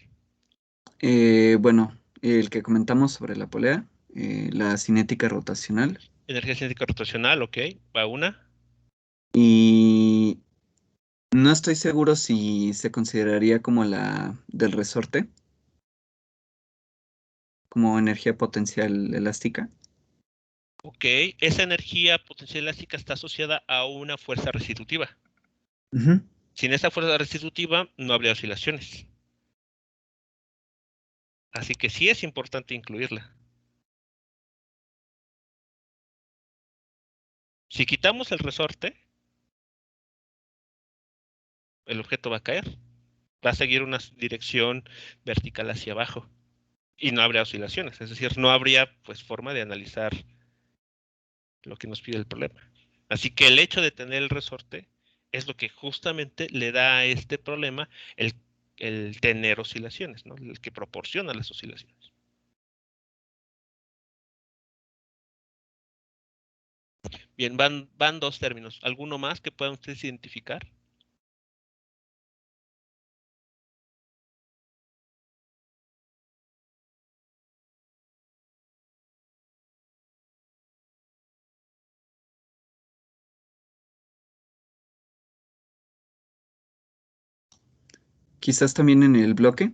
Bueno, el que comentamos sobre la polea, la cinética rotacional Energía cinética rotacional, ok, va una. y no estoy seguro si se consideraría como la del resorte, como energía potencial elástica. Ok, esa energía potencial elástica está asociada a una fuerza restitutiva. Ujú. Sin esa fuerza restitutiva no habría oscilaciones. Así que sí es importante incluirla. Si quitamos el resorte, el objeto va a caer. Va a seguir una dirección vertical hacia abajo. Y no habría oscilaciones. Es decir, no habría pues forma de analizar lo que nos pide el problema. Así que el hecho de tener el resorte es lo que justamente le da a este problema el tener oscilaciones, ¿no? El que proporciona las oscilaciones. Bien, van dos términos. ¿Alguno más que puedan ustedes identificar? quizás también en el bloque.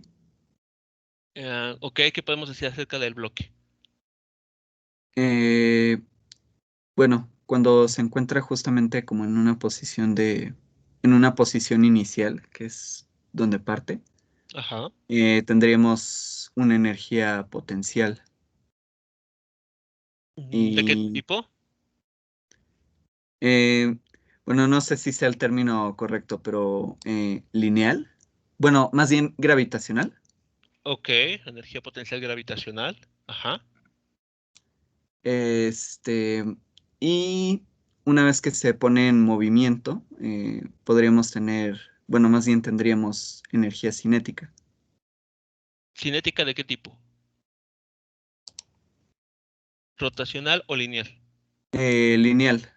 Ok, ¿qué podemos decir acerca del bloque? Bueno, cuando se encuentra justamente como en una en una posición inicial, que es donde parte, Ajá. tendríamos una energía potencial. ¿De qué Y tipo? eh, bueno, no sé si sea el término correcto, pero lineal. Bueno, más bien gravitacional. Ok, energía potencial gravitacional. Ajá. Este, y una vez que se pone en movimiento, podríamos tener, bueno, más bien tendríamos energía cinética. ¿Cinética de qué tipo? ¿Rotacional o lineal? Lineal.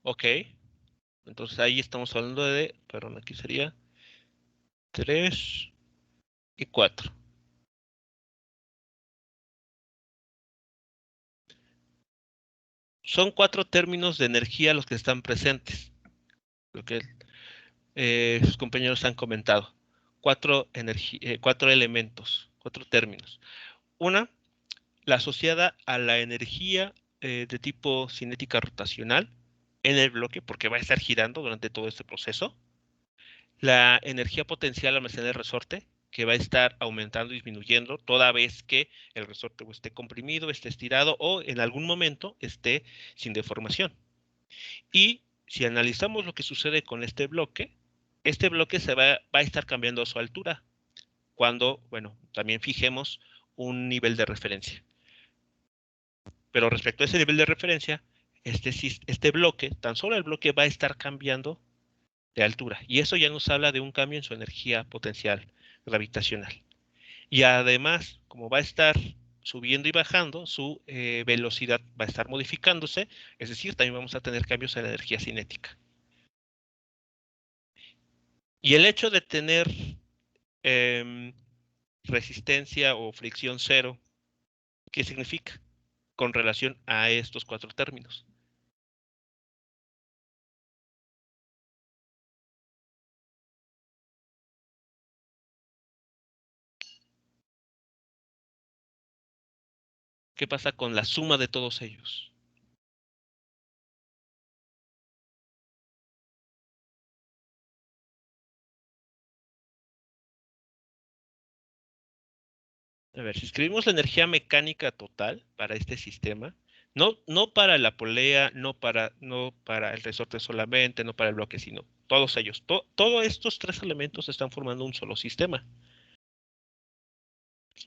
Ok. Entonces ahí estamos hablando de, perdón, aquí sería 3 y 4. Son 4 términos de energía los que están presentes, lo que sus compañeros han comentado. 4 elementos, 4 términos. Una, la asociada a la energía de tipo cinética rotacional en el bloque, porque va a estar girando durante todo este proceso. La energía potencial almacenada en el resorte, que va a estar aumentando y disminuyendo toda vez que el resorte esté comprimido, esté estirado o en algún momento esté sin deformación. Y si analizamos lo que sucede con este bloque va a estar cambiando su altura cuando, bueno, también fijemos un nivel de referencia. Pero respecto a ese nivel de referencia, este bloque, tan solo el bloque va a estar cambiando de altura. Y eso ya nos habla de un cambio en su energía potencial gravitacional. Y además, como va a estar subiendo y bajando, su velocidad va a estar modificándose, es decir, también vamos a tener cambios en la energía cinética. Y el hecho de tener resistencia o fricción cero, ¿qué significa con relación a estos 4 términos? ¿Qué pasa con la suma de todos ellos? A ver, si escribimos la energía mecánica total para este sistema, no para la polea, no para el resorte solamente, no para el bloque, sino todos ellos. Todos estos 3 elementos están formando un solo sistema.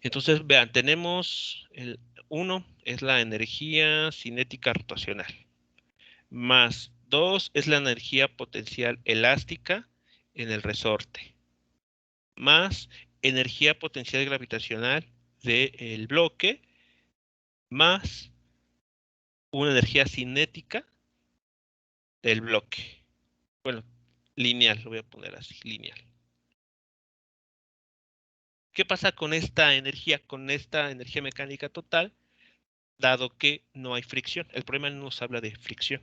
Entonces, vean, tenemos el 1 es la energía cinética rotacional, más 2 es la energía potencial elástica en el resorte, más energía potencial gravitacional del bloque, más una energía cinética del bloque. Bueno, lineal, lo voy a poner así, lineal. ¿Qué pasa con esta energía mecánica total? Dado que no hay fricción. El problema no nos habla de fricción.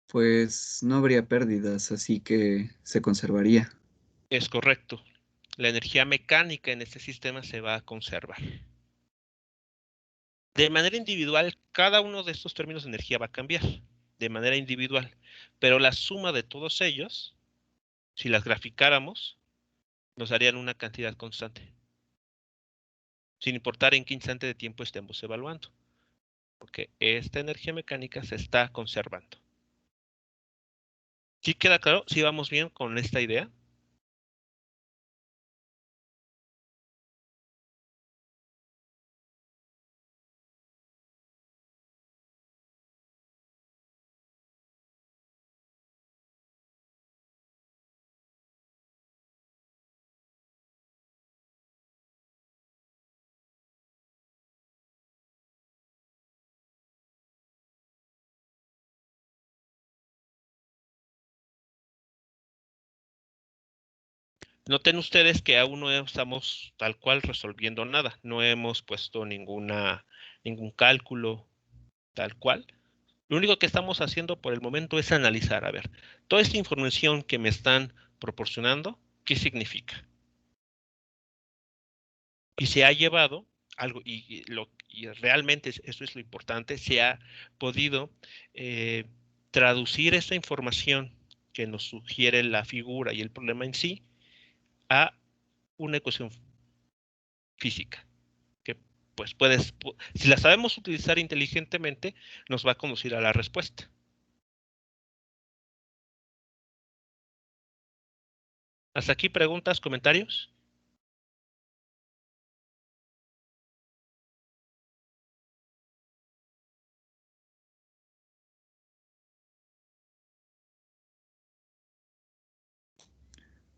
Pues no habría pérdidas, así que se conservaría. Es correcto. La energía mecánica en este sistema se va a conservar. De manera individual, cada uno de estos términos de energía va a cambiar. De manera individual. Pero la suma de todos ellos, si las graficáramos, nos darían una cantidad constante, sin importar en qué instante de tiempo estemos evaluando, porque esta energía mecánica se está conservando. ¿Sí queda claro? ¿Sí vamos bien con esta idea? Noten ustedes que aún no estamos tal cual resolviendo nada. No hemos puesto ningún cálculo tal cual. Lo único que estamos haciendo por el momento es analizar, a ver, toda esta información que me están proporcionando, ¿qué significa? Y se ha llevado algo, y realmente eso es lo importante, se ha podido traducir esta información que nos sugiere la figura y el problema en sí a una ecuación física, que pues si la sabemos utilizar inteligentemente, nos va a conducir a la respuesta. ¿Hasta aquí preguntas, comentarios?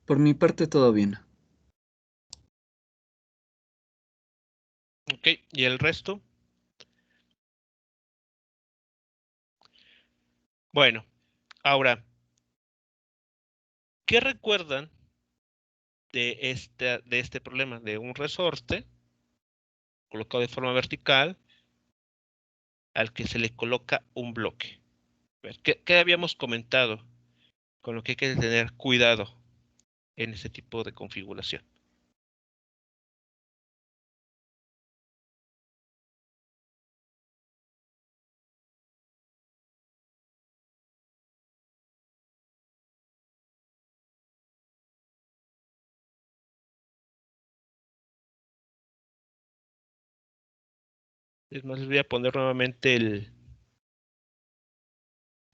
Por mi parte, todo bien. Ok, ¿y el resto? Bueno, ahora, ¿qué recuerdan de este problema? De un resorte colocado de forma vertical al que se le coloca un bloque. A ver, ¿qué habíamos comentado con lo que hay que tener cuidado en ese tipo de configuración? Es más, les voy a poner nuevamente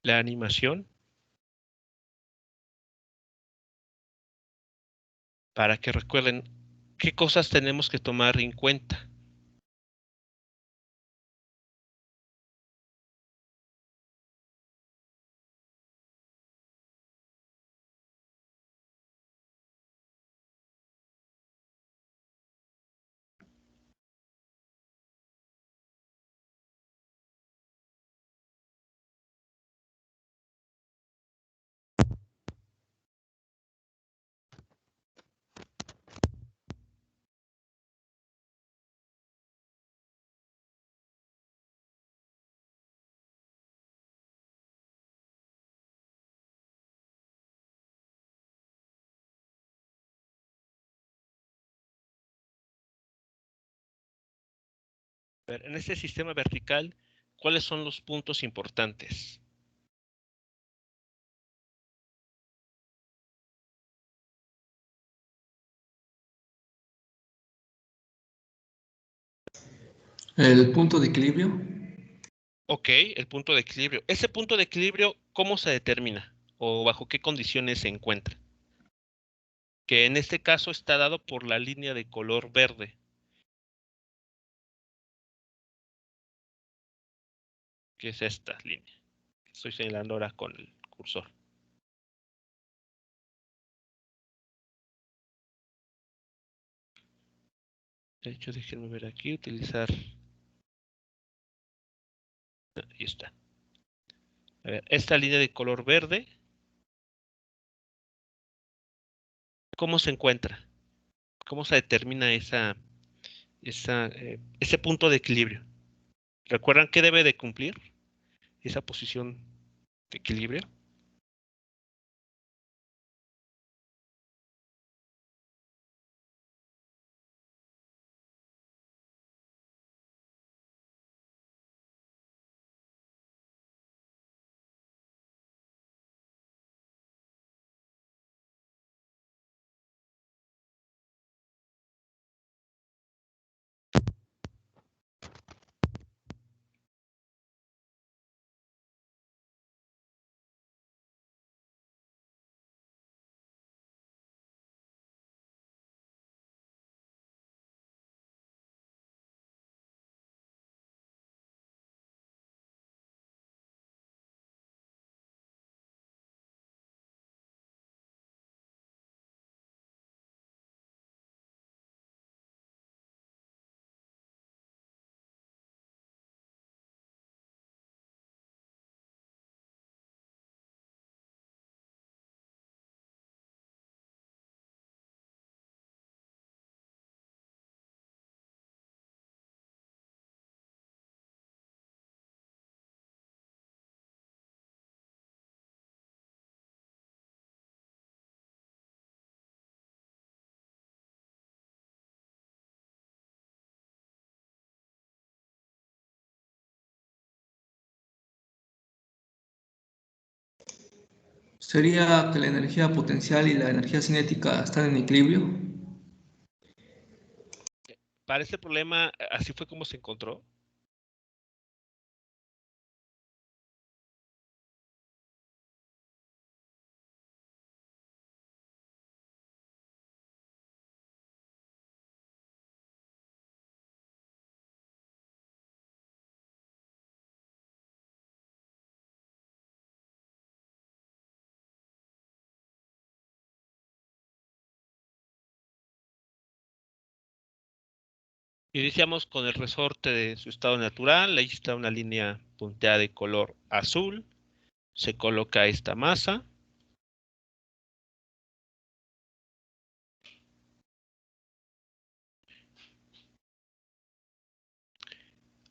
la animación para que recuerden qué cosas tenemos que tomar en cuenta. A ver, en este sistema vertical, ¿cuáles son los puntos importantes? El punto de equilibrio. Ok, el punto de equilibrio. ¿Ese punto de equilibrio cómo se determina? ¿O bajo qué condiciones se encuentra? Que en este caso está dado por la línea de color verde. Que es esta línea. Estoy señalando ahora con el cursor. De hecho, déjenme ver aquí, utilizar. Ahí está. A ver, esta línea de color verde, ¿cómo se encuentra? ¿Cómo se determina ese punto de equilibrio? ¿Recuerdan qué debe de cumplir esa posición de equilibrio? ¿Sería que la energía potencial y la energía cinética están en equilibrio? Para este problema, así fue como se encontró. Iniciamos con el resorte de su estado natural. Ahí está una línea punteada de color azul. Se coloca esta masa.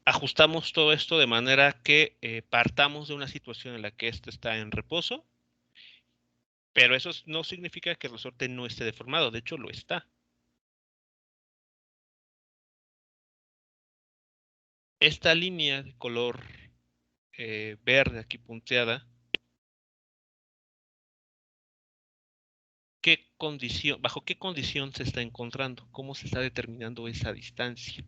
Ajustamos todo esto de manera que partamos de una situación en la que este está en reposo, pero eso no significa que el resorte no esté deformado, de hecho lo está. Esta línea de color verde aquí punteada, ¿bajo qué condición se está encontrando? ¿Cómo se está determinando esa distancia?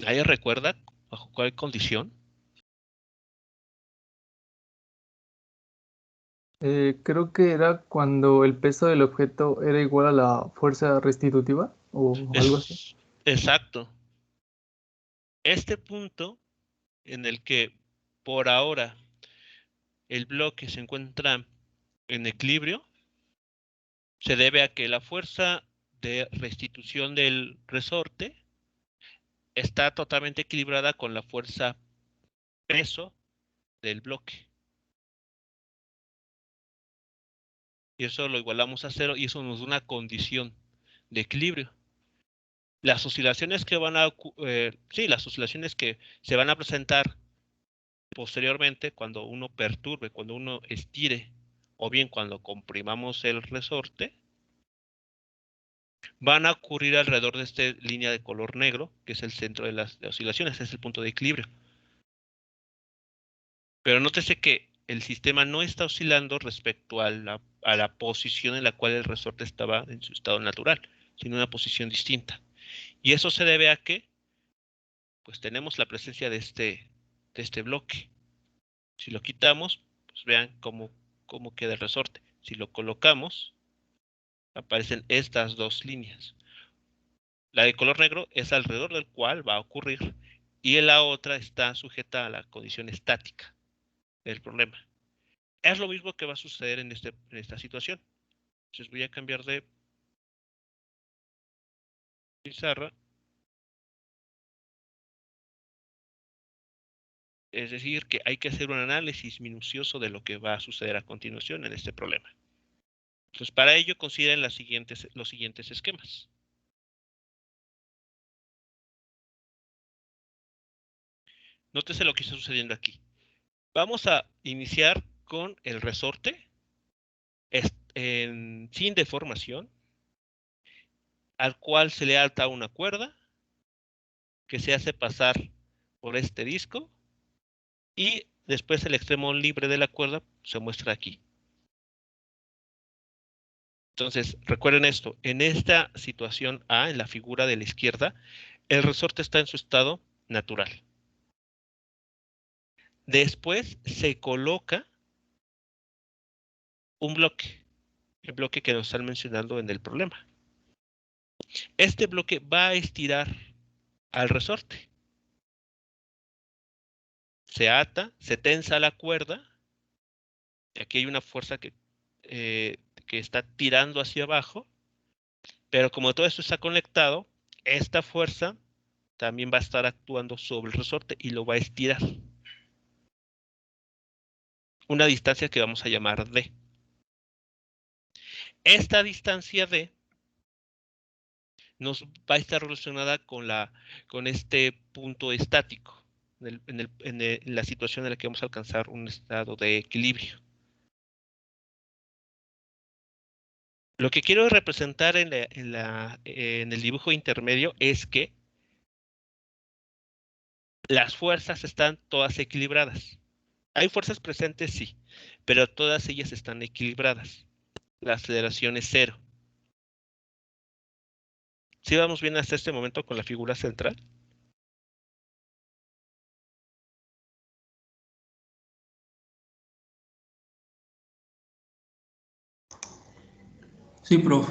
¿Alguien recuerda bajo cuál condición? Creo que era cuando el peso del objeto era igual a la fuerza restitutiva o algo así. Exacto. Este punto en el que por ahora el bloque se encuentra en equilibrio se debe a que la fuerza de restitución del resorte está totalmente equilibrada con la fuerza peso del bloque. Y eso lo igualamos a 0 y eso nos da una condición de equilibrio. Las oscilaciones que las oscilaciones que se van a presentar posteriormente cuando uno perturbe, cuando uno estire o bien cuando comprimamos el resorte, van a ocurrir alrededor de esta línea de color negro, que es el centro de las oscilaciones, es el punto de equilibrio. Pero nótese que el sistema no está oscilando respecto a la posición en la cual el resorte estaba en su estado natural, sino una posición distinta. Y eso se debe a que pues tenemos la presencia de este bloque. Si lo quitamos, pues vean cómo queda el resorte. Si lo colocamos, aparecen estas dos líneas. La de color negro es alrededor del cual va a ocurrir y la otra está sujeta a la condición estática del problema. Es lo mismo que va a suceder en esta situación. Entonces voy a cambiar de pizarra. Es decir, que hay que hacer un análisis minucioso de lo que va a suceder a continuación en este problema. Entonces, para ello consideren los siguientes esquemas. Nótese lo que está sucediendo aquí. Vamos a iniciar con el resorte sin deformación, al cual se le ata una cuerda que se hace pasar por este disco y después el extremo libre de la cuerda se muestra aquí. Entonces, recuerden esto, en esta situación A, en la figura de la izquierda, el resorte está en su estado natural. Después se coloca un bloque, el bloque que nos están mencionando en el problema. Este bloque va a estirar al resorte. Se ata, se tensa la cuerda. Aquí hay una fuerza que está tirando hacia abajo. Pero como todo esto está conectado, esta fuerza también va a estar actuando sobre el resorte y lo va a estirar. Una distancia que vamos a llamar D. Esta distancia D nos va a estar relacionada con este punto estático, en la situación en la que vamos a alcanzar un estado de equilibrio. Lo que quiero representar en el dibujo intermedio es que las fuerzas están todas equilibradas. Hay fuerzas presentes, sí, pero todas ellas están equilibradas. La aceleración es cero. ¿Sí vamos bien hasta este momento con la figura central? Sí, prof.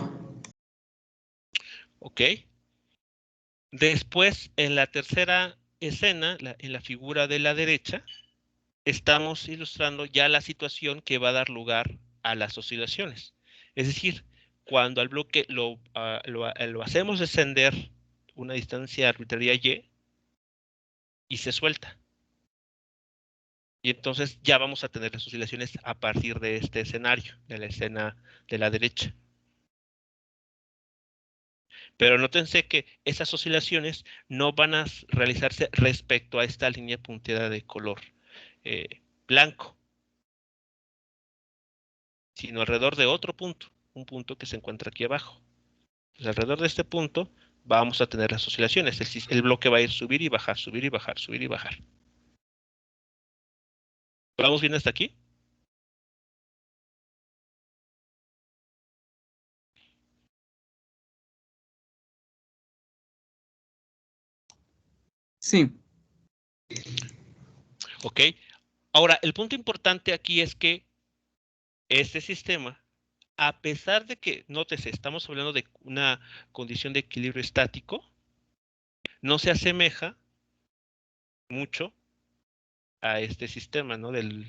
Ok. Después, en la tercera escena, en la figura de la derecha, estamos ilustrando ya la situación que va a dar lugar a las oscilaciones. Es decir, cuando al bloque lo hacemos descender una distancia arbitraria y se suelta. Y entonces ya vamos a tener las oscilaciones a partir de este escenario, de la escena de la derecha. Pero nótense que esas oscilaciones no van a realizarse respecto a esta línea punteada de color blanco, sino alrededor de otro punto, un punto que se encuentra aquí abajo. Entonces, alrededor de este punto vamos a tener las oscilaciones. El bloque va a ir subir y bajar, subir y bajar, subir y bajar. ¿Vamos bien hasta aquí? Sí, Ok. Ahora, el punto importante aquí es que este sistema, a pesar de que, nótese, estamos hablando de una condición de equilibrio estático, no se asemeja mucho a este sistema, ¿no? De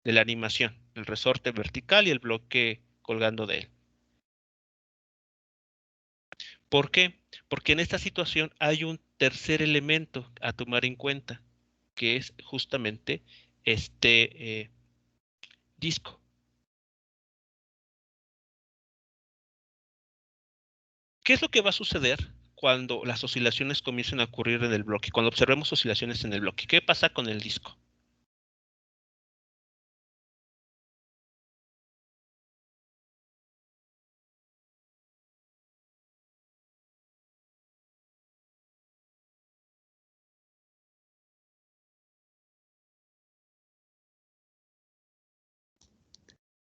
la animación, el resorte vertical y el bloque colgando de él. ¿Por qué? Porque en esta situación hay un tercer elemento a tomar en cuenta, que es justamente este disco. ¿Qué es lo que va a suceder cuando las oscilaciones comiencen a ocurrir en el bloque? Cuando observemos oscilaciones en el bloque, ¿qué pasa con el disco?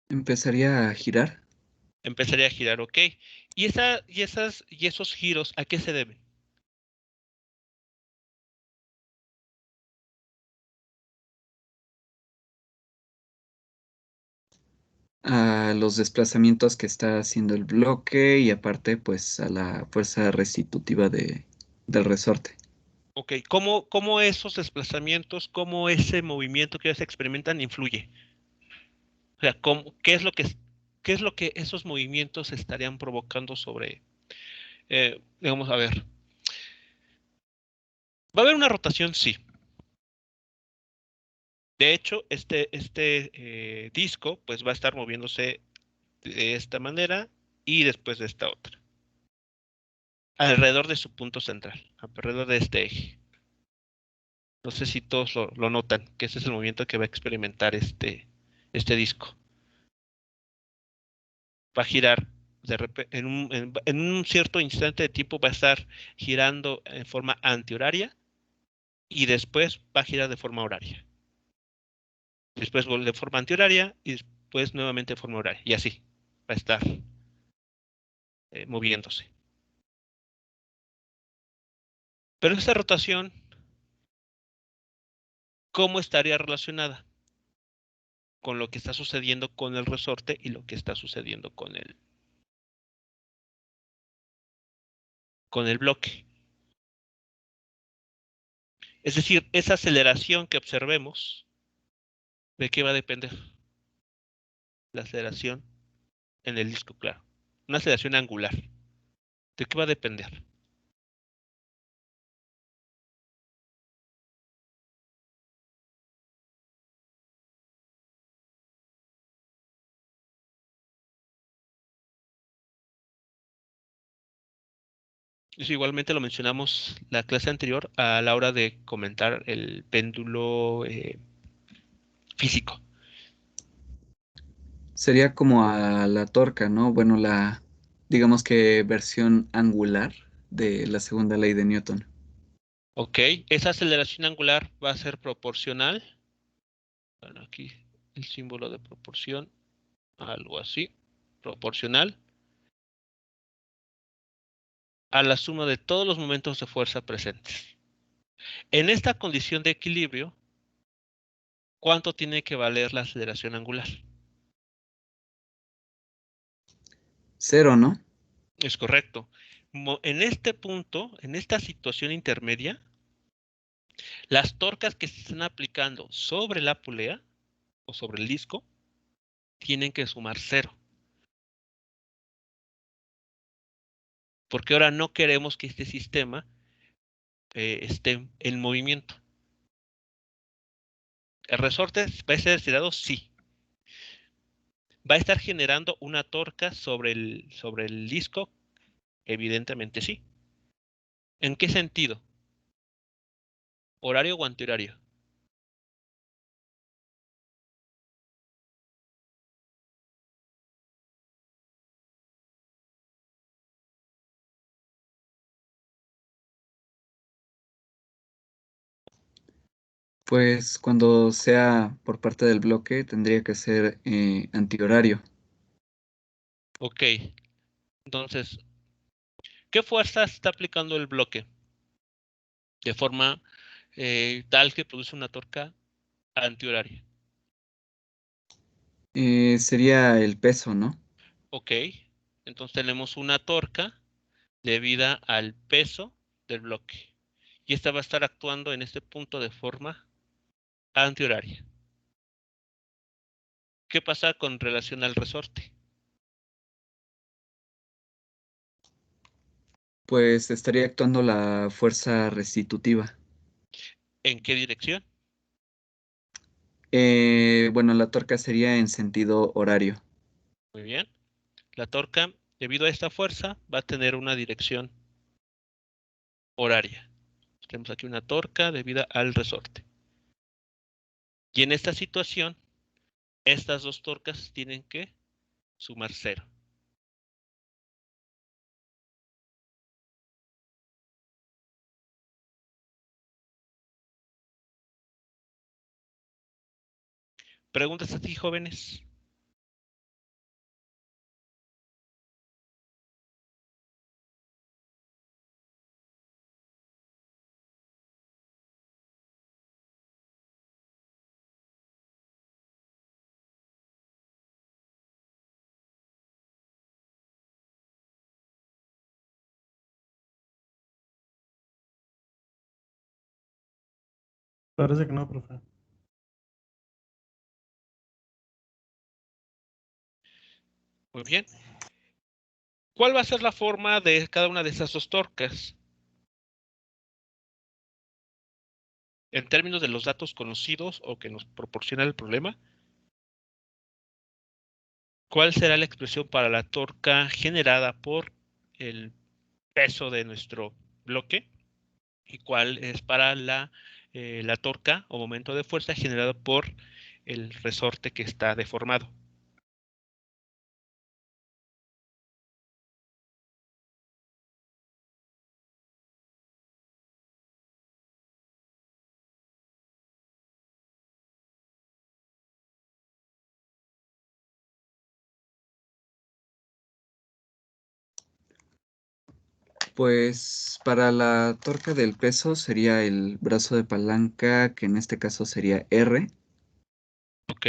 empezaría a girar. Empezaría a girar, ok. ¿Y esos giros a qué se deben? A los desplazamientos que está haciendo el bloque y aparte pues a la fuerza restitutiva del resorte. Ok, ¿cómo esos desplazamientos, cómo ese movimiento que ellos experimentan influye? O sea, ¿qué es lo que esos movimientos estarían provocando sobre, digamos, a ver, va a haber una rotación, sí. De hecho, este disco pues va a estar moviéndose de esta manera y después de esta otra. Alrededor de su punto central, alrededor de este eje. No sé si todos lo notan, que ese es el movimiento que va a experimentar este disco. Va a girar en un cierto instante de tiempo, va a estar girando en forma antihoraria y después va a girar de forma horaria. Después de forma antihoraria y después nuevamente de forma horaria. Y así va a estar moviéndose. Pero esta rotación, ¿cómo estaría relacionada con lo que está sucediendo con el resorte y lo que está sucediendo con el bloque? Es decir, esa aceleración que observemos, ¿de qué va a depender? La aceleración en el disco, claro. Una aceleración angular. ¿De qué va a depender? Eso igualmente lo mencionamos la clase anterior a la hora de comentar el péndulo físico. Sería como a la torca, ¿no? Bueno, digamos que versión angular de la segunda ley de Newton. Ok, esa aceleración angular va a ser proporcional. Bueno, aquí el símbolo de proporción, algo así, proporcional a la suma de todos los momentos de fuerza presentes. En esta condición de equilibrio, ¿cuánto tiene que valer la aceleración angular? 0, ¿no? Es correcto. En este punto, en esta situación intermedia, las torcas que se están aplicando sobre la polea o sobre el disco tienen que sumar 0. Porque ahora no queremos que este sistema esté en movimiento. ¿El resorte va a ser estirado? Sí. ¿Va a estar generando una torca sobre el disco? Evidentemente sí. ¿En qué sentido? ¿Horario o antihorario? Pues cuando sea por parte del bloque tendría que ser antihorario. Ok. Entonces, ¿qué fuerza está aplicando el bloque? De forma tal que produce una torca antihoraria. Sería el peso, ¿no? Ok. Entonces tenemos una torca debida al peso del bloque. Y esta va a estar actuando en este punto de forma antihoraria. ¿Qué pasa con relación al resorte? Pues estaría actuando la fuerza restitutiva. ¿En qué dirección? Bueno, la torca sería en sentido horario. Muy bien. La torca, debido a esta fuerza, va a tener una dirección horaria. Tenemos aquí una torca debida al resorte. Y en esta situación, estas dos torcas tienen que sumar 0. ¿Preguntas a ti, jóvenes? Parece que no, profe. Muy bien. ¿Cuál va a ser la forma de cada una de esas dos torcas? En términos de los datos conocidos o que nos proporciona el problema, ¿cuál será la expresión para la torca generada por el peso de nuestro bloque? ¿Y cuál es para la torca o momento de fuerza generado por el resorte que está deformado? Pues para la torca del peso sería el brazo de palanca, que en este caso sería R, Ok.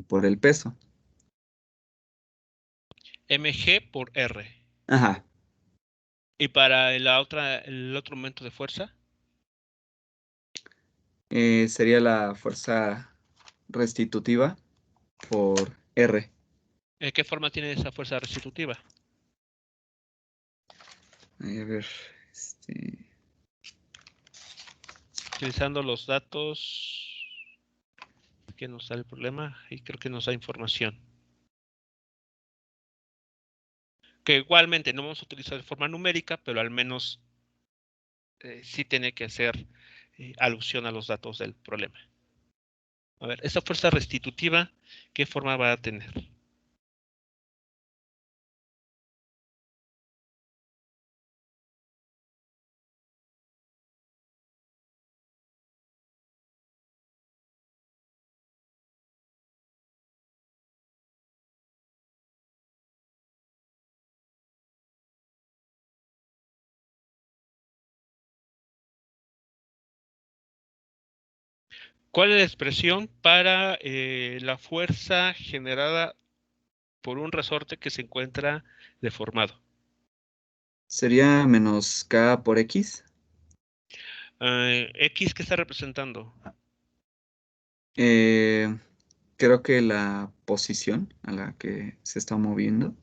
por el peso. Mg por R. Ajá. ¿Y para el otro momento de fuerza? Sería la fuerza restitutiva por R. ¿Qué forma tiene esa fuerza restitutiva? A ver, este, Utilizando los datos que nos da el problema y creo que nos da información. Que igualmente no vamos a utilizar de forma numérica, pero al menos sí tiene que hacer alusión a los datos del problema. A ver, esta fuerza restitutiva, ¿qué forma va a tener? ¿Cuál es la expresión para la fuerza generada por un resorte que se encuentra deformado? sería menos K por X. X, ¿qué está representando? Eh, creo que la posición a la que se está moviendo.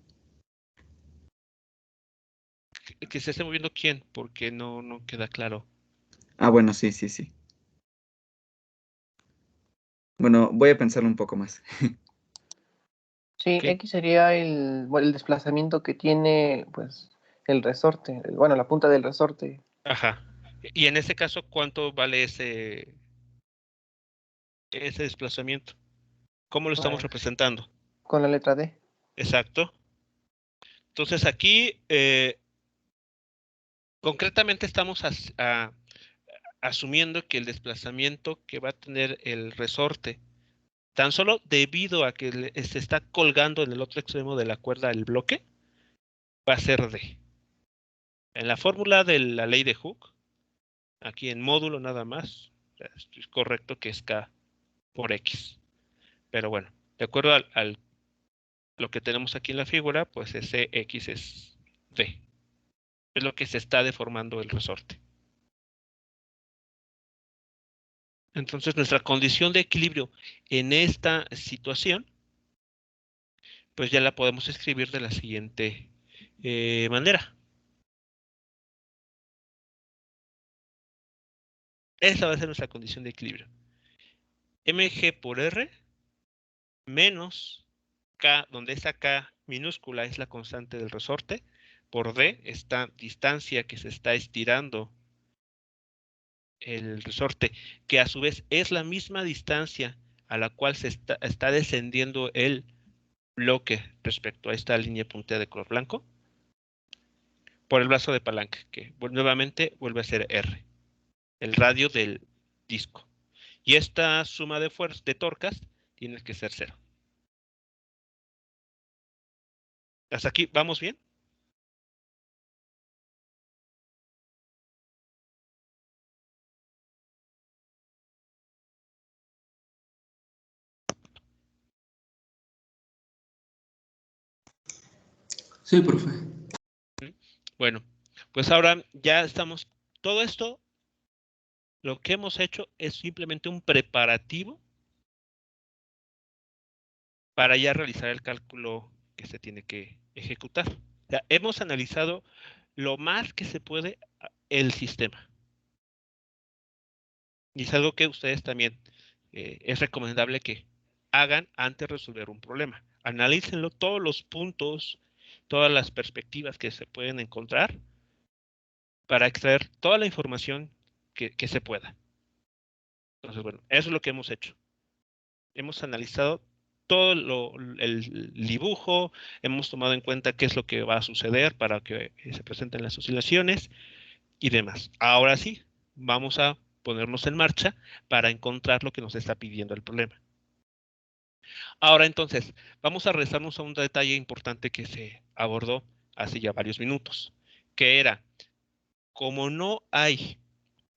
¿Que se esté moviendo quién? Porque no queda claro. Ah, bueno, sí, sí, sí. Bueno, voy a pensarlo un poco más. Sí, Ok. X sería bueno, el desplazamiento que tiene, pues, el resorte, bueno, la punta del resorte. Ajá. Y en ese caso, ¿cuánto vale ese desplazamiento? ¿Cómo lo estamos Pues, representando? con la letra D. Exacto. Entonces aquí, concretamente estamos asumiendo que el desplazamiento que va a tener el resorte, tan solo debido a que se está colgando en el otro extremo de la cuerda el bloque, va a ser D. En la fórmula de la ley de Hooke, aquí en módulo nada más, es correcto que es K por X. Pero bueno, de acuerdo al lo que tenemos aquí en la figura, pues ese X es D. Es lo que se está deformando el resorte. Entonces, nuestra condición de equilibrio en esta situación, pues ya la podemos escribir de la siguiente manera. Esa va a ser nuestra condición de equilibrio. Mg por R menos K, donde esa K minúscula es la constante del resorte, por D, esta distancia que se está estirando el resorte, que a su vez es la misma distancia a la cual se está descendiendo el bloque respecto a esta línea punteada de color blanco, por el brazo de palanca, que nuevamente vuelve a ser R, el radio del disco. Y esta suma de fuerzas de torcas tiene que ser 0. ¿Hasta aquí vamos bien? Sí, profe. Bueno, pues ahora ya estamos, todo esto, lo que hemos hecho es simplemente un preparativo para ya realizar el cálculo que se tiene que ejecutar. O sea, hemos analizado lo más que se puede el sistema. Y es algo que ustedes también es recomendable que hagan antes de resolver un problema. Analícenlo todos los puntos, todas las perspectivas que se pueden encontrar para extraer toda la información que se pueda. Entonces, bueno, eso es lo que hemos hecho. Hemos analizado todo el dibujo, hemos tomado en cuenta qué es lo que va a suceder para que se presenten las oscilaciones y demás. Ahora sí, vamos a ponernos en marcha para encontrar lo que nos está pidiendo el problema. Ahora entonces, vamos a regresarnos a un detalle importante que se abordó hace ya varios minutos, que era, como no hay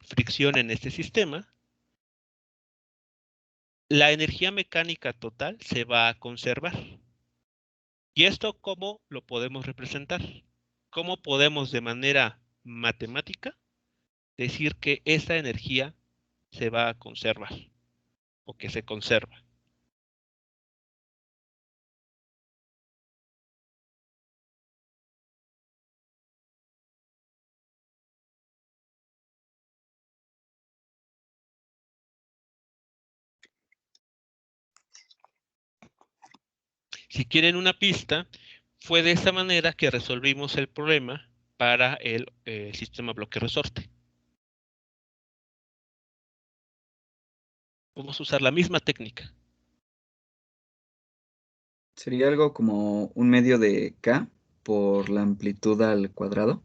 fricción en este sistema, la energía mecánica total se va a conservar. ¿Y esto cómo lo podemos representar? ¿Cómo podemos de manera matemática decir que esa energía se va a conservar o que se conserva? Si quieren una pista, fue de esta manera que resolvimos el problema para el sistema bloque-resorte. Vamos a usar la misma técnica. Sería algo como un medio de K por la amplitud al cuadrado.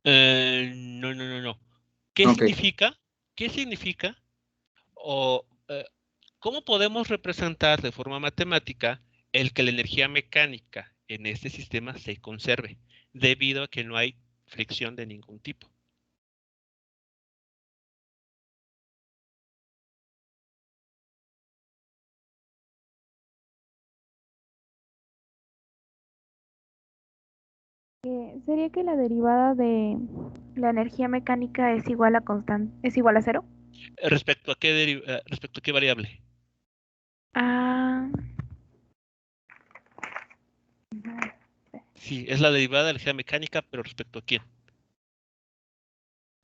No. ¿Qué Ok. significa? ¿Qué significa? O ¿cómo podemos representar de forma matemática el que la energía mecánica en este sistema se conserve, debido a que no hay fricción de ningún tipo? ¿Sería que la derivada de la energía mecánica es igual a es igual a cero? ¿Respecto a qué variable? Ah, Sí, es la derivada de la energía mecánica, pero ¿respecto a quién?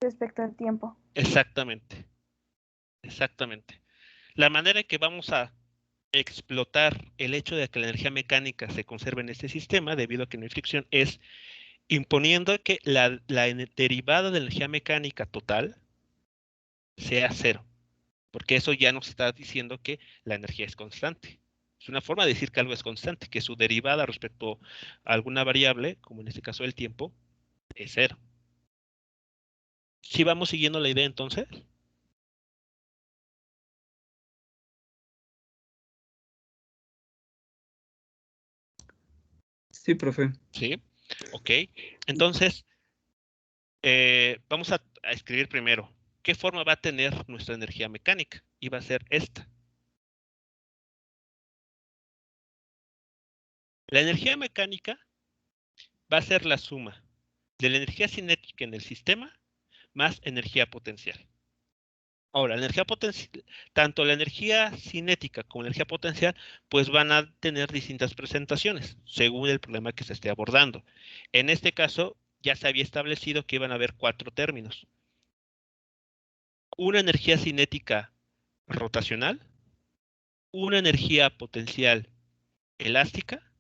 respecto al tiempo. Exactamente. La manera en que vamos a explotar el hecho de que la energía mecánica se conserve en este sistema, debido a que no hay fricción, es imponiendo que la derivada de la energía mecánica total sea cero, porque eso ya nos está diciendo que la energía es constante. Es una forma de decir que algo es constante, que su derivada respecto a alguna variable, como en este caso el tiempo, es cero. ¿Sí vamos siguiendo la idea entonces? Sí, profe. Sí, ok. Entonces, vamos a escribir primero qué forma va a tener nuestra energía mecánica, y va a ser esta. La energía mecánica va a ser la suma de la energía cinética en el sistema más energía potencial. Ahora, la energía potencial, tanto la energía cinética como la energía potencial, pues van a tener distintas presentaciones según el problema que se esté abordando. En este caso, ya se había establecido que iban a haber 4 términos. Una energía cinética rotacional, una energía potencial elástica,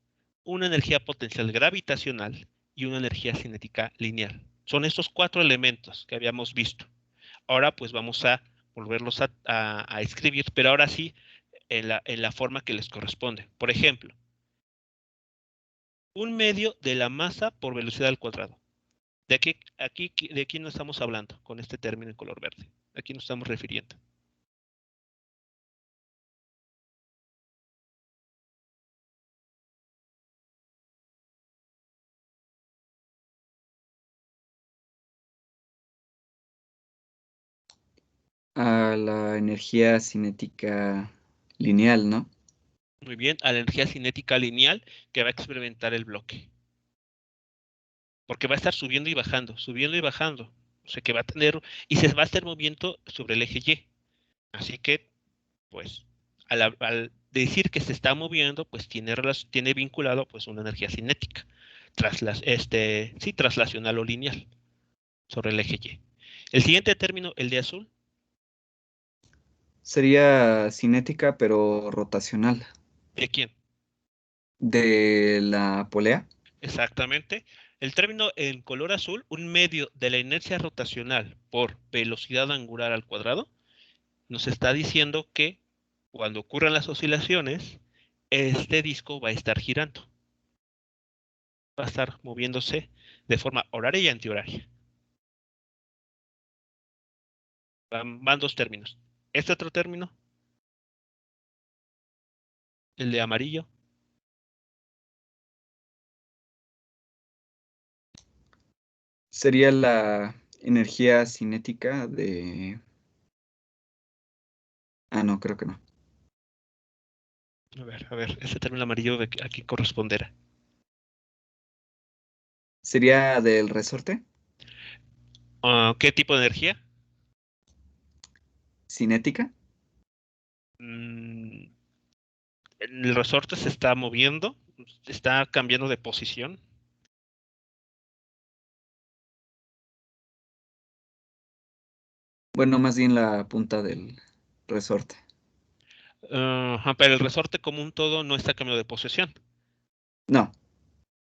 una energía potencial gravitacional y una energía cinética lineal. Son estos 4 elementos que habíamos visto. Ahora pues vamos a volverlos a escribir, pero ahora sí en la forma que les corresponde. Por ejemplo, un medio de la masa por velocidad al cuadrado. ¿De quién nos estamos hablando con este término en color verde? ¿A quién nos estamos refiriendo? A la energía cinética lineal, ¿no? Muy bien, a la energía cinética lineal que va a experimentar el bloque. Porque va a estar subiendo y bajando, subiendo y bajando. O sea que va a tener, y se va a estar moviendo sobre el eje Y. Así que, pues, al decir que se está moviendo, pues tiene vinculado pues una energía cinética, traslacional o lineal sobre el eje Y. El siguiente término, el de azul. Sería cinética, pero rotacional. ¿De quién? De la polea. Exactamente. El término en color azul, un medio de la inercia rotacional por velocidad angular al cuadrado, nos está diciendo que cuando ocurran las oscilaciones, este disco va a estar girando. Va a estar moviéndose de forma horaria y antihoraria. Van 2 términos. Este otro término, el de amarillo. Sería la energía cinética de... Ah, no, creo que no. A ver, ese término amarillo a quién corresponderá. ¿Sería del resorte? ¿Qué tipo de energía? ¿Cinética? El resorte se está moviendo, está cambiando de posición. Bueno, más bien la punta del resorte. Pero el resorte como un todo no está cambiando de posición. No,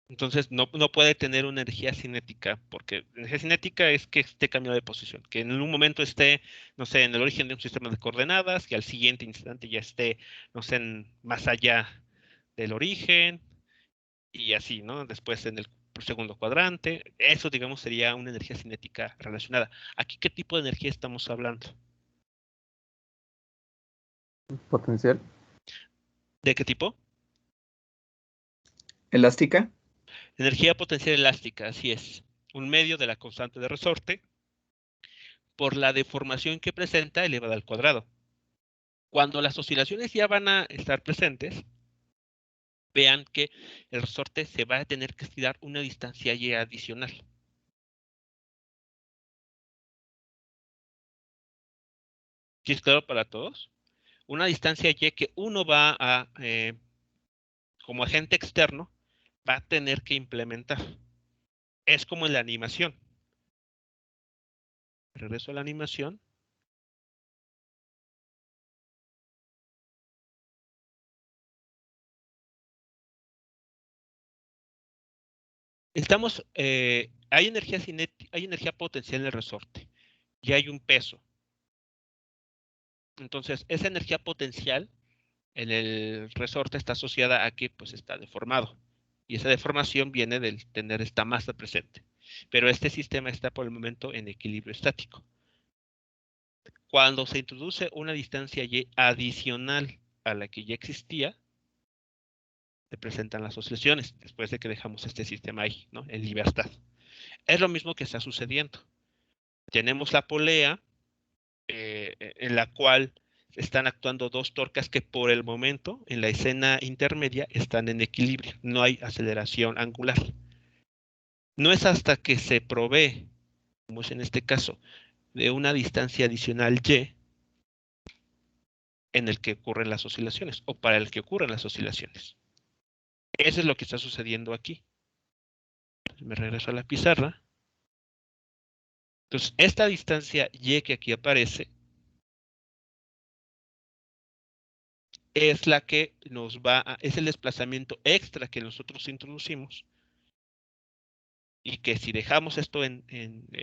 Entonces no puede tener una energía cinética, porque energía cinética es que esté cambiando de posición, que en un momento esté, no sé, en el origen de un sistema de coordenadas y al siguiente instante ya esté, no sé, más allá del origen y así, ¿no? Después en el segundo cuadrante. Eso, digamos, sería una energía cinética relacionada. Aquí, ¿qué tipo de energía estamos hablando? Potencial. ¿De qué tipo? elástica. Energía potencial elástica, así es. Un medio de la constante de resorte por la deformación que presenta elevada al cuadrado. Cuando las oscilaciones ya van a estar presentes, vean que el resorte se va a tener que estirar una distancia y adicional. ¿Sí es claro para todos? Una distancia y que uno va a, como agente externo, va a tener que implementar. Es como en la animación. Regreso a la animación. Hay energía cinética, hay energía potencial en el resorte y hay un peso. Entonces, esa energía potencial en el resorte está asociada a que pues está deformado. Y esa deformación viene del tener esta masa presente. Pero este sistema está por el momento en equilibrio estático. Cuando se introduce una distancia y adicional a la que ya existía, se presentan las oscilaciones después de que dejamos este sistema ahí, ¿no? En libertad. Es lo mismo que está sucediendo. Tenemos la polea en la cual están actuando dos torcas que por el momento en la escena intermedia están en equilibrio, no hay aceleración angular. No es hasta que se provee, como es en este caso, de una distancia adicional y en el que ocurren las oscilaciones o para el que ocurren las oscilaciones. Eso es lo que está sucediendo aquí. Me regreso a la pizarra. Entonces, esta distancia y que aquí aparece es la que es el desplazamiento extra que nosotros introducimos y que si dejamos esto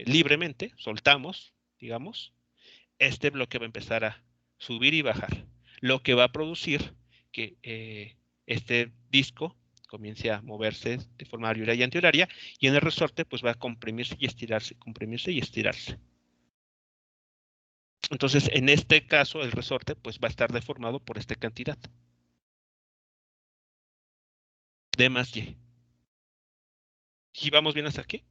libremente, soltamos, digamos, este bloque va a empezar a subir y bajar, lo que va a producir que este disco comience a moverse de forma horaria y antihoraria y en el resorte pues va a comprimirse y estirarse, comprimirse y estirarse. Entonces, en este caso, el resorte pues va a estar deformado por esta cantidad de más y. ¿Y vamos bien hasta aquí?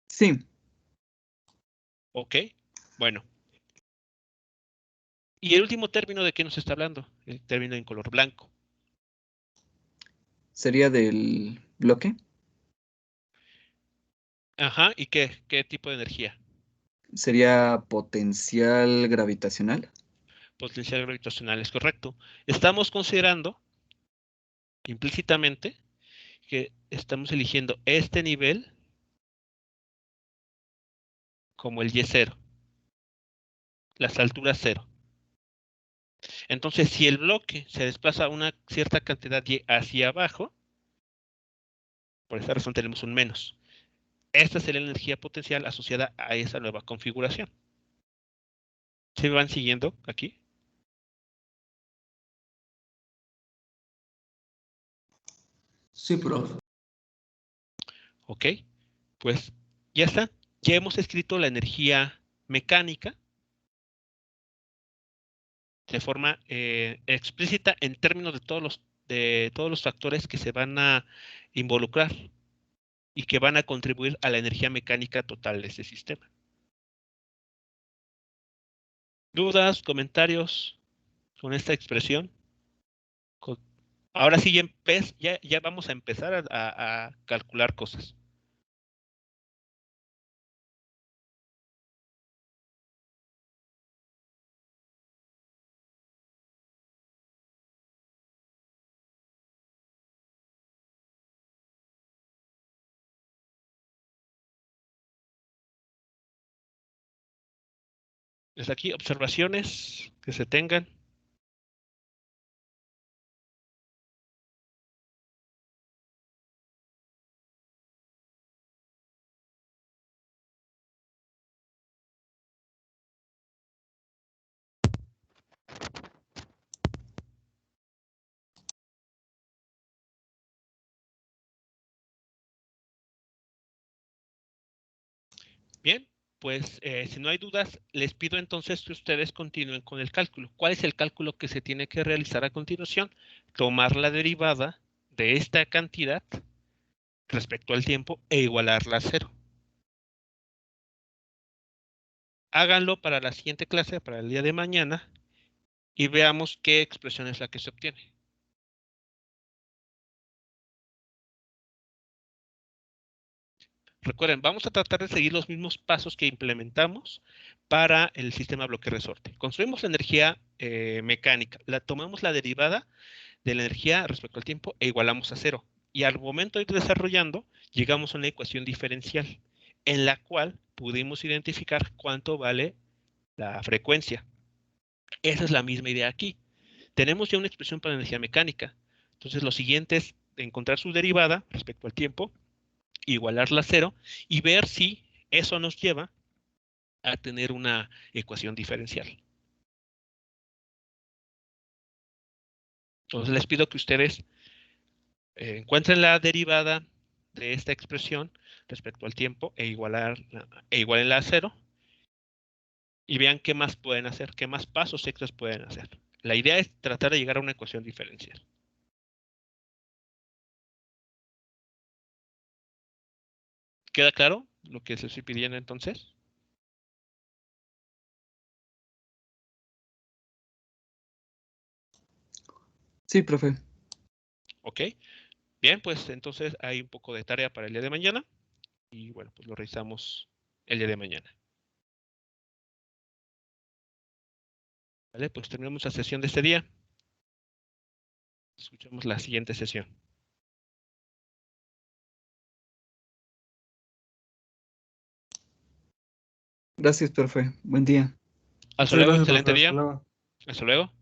Sí, Ok, bueno. ¿Y el último término de qué nos está hablando? El término en color blanco. sería del bloque. Ajá, ¿y qué tipo de energía? Sería potencial gravitacional. Potencial gravitacional, es correcto. Estamos considerando implícitamente que estamos eligiendo este nivel como el Y0, las alturas 0. Entonces, si el bloque se desplaza una cierta cantidad Y hacia abajo, por esa razón tenemos un menos. Esta sería la energía potencial asociada a esa nueva configuración. ¿Se van siguiendo aquí? Sí, profe. Ok, pues ya está. Ya hemos escrito la energía mecánica de forma explícita en términos de todos los factores que se van a involucrar y que van a contribuir a la energía mecánica total de ese sistema. ¿Dudas, comentarios con esta expresión? Con- Ahora sí ya vamos a empezar a calcular cosas. Desde aquí, observaciones que se tengan. Bien, pues si no hay dudas, les pido entonces que ustedes continúen con el cálculo. ¿Cuál es el cálculo que se tiene que realizar a continuación? Tomar la derivada de esta cantidad respecto al tiempo e igualarla a 0. Háganlo para la siguiente clase, para el día de mañana, y veamos qué expresión es la que se obtiene. Recuerden, vamos a tratar de seguir los mismos pasos que implementamos para el sistema bloque-resorte. Construimos la energía mecánica, tomamos la derivada de la energía respecto al tiempo e igualamos a 0. Y al momento de ir desarrollando, llegamos a una ecuación diferencial en la cual pudimos identificar cuánto vale la frecuencia. Esa es la misma idea aquí. Tenemos ya una expresión para la energía mecánica. Entonces, lo siguiente es encontrar su derivada respecto al tiempo, igualarla a 0 y ver si eso nos lleva a tener una ecuación diferencial. Entonces, les pido que ustedes encuentren la derivada de esta expresión respecto al tiempo e igualenla a 0 y vean qué más pueden hacer, qué más pasos extras pueden hacer. La idea es tratar de llegar a una ecuación diferencial. ¿Queda claro lo que les estoy pidiendo entonces? Sí, profe. Ok. Bien, pues entonces hay un poco de tarea para el día de mañana y bueno, pues lo revisamos el día de mañana. Vale, pues terminamos la sesión de este día. Escuchamos la siguiente sesión. Gracias, profe. Buen día. Hasta Muchas luego, gracias, excelente profe. día. Hasta luego. Hasta luego.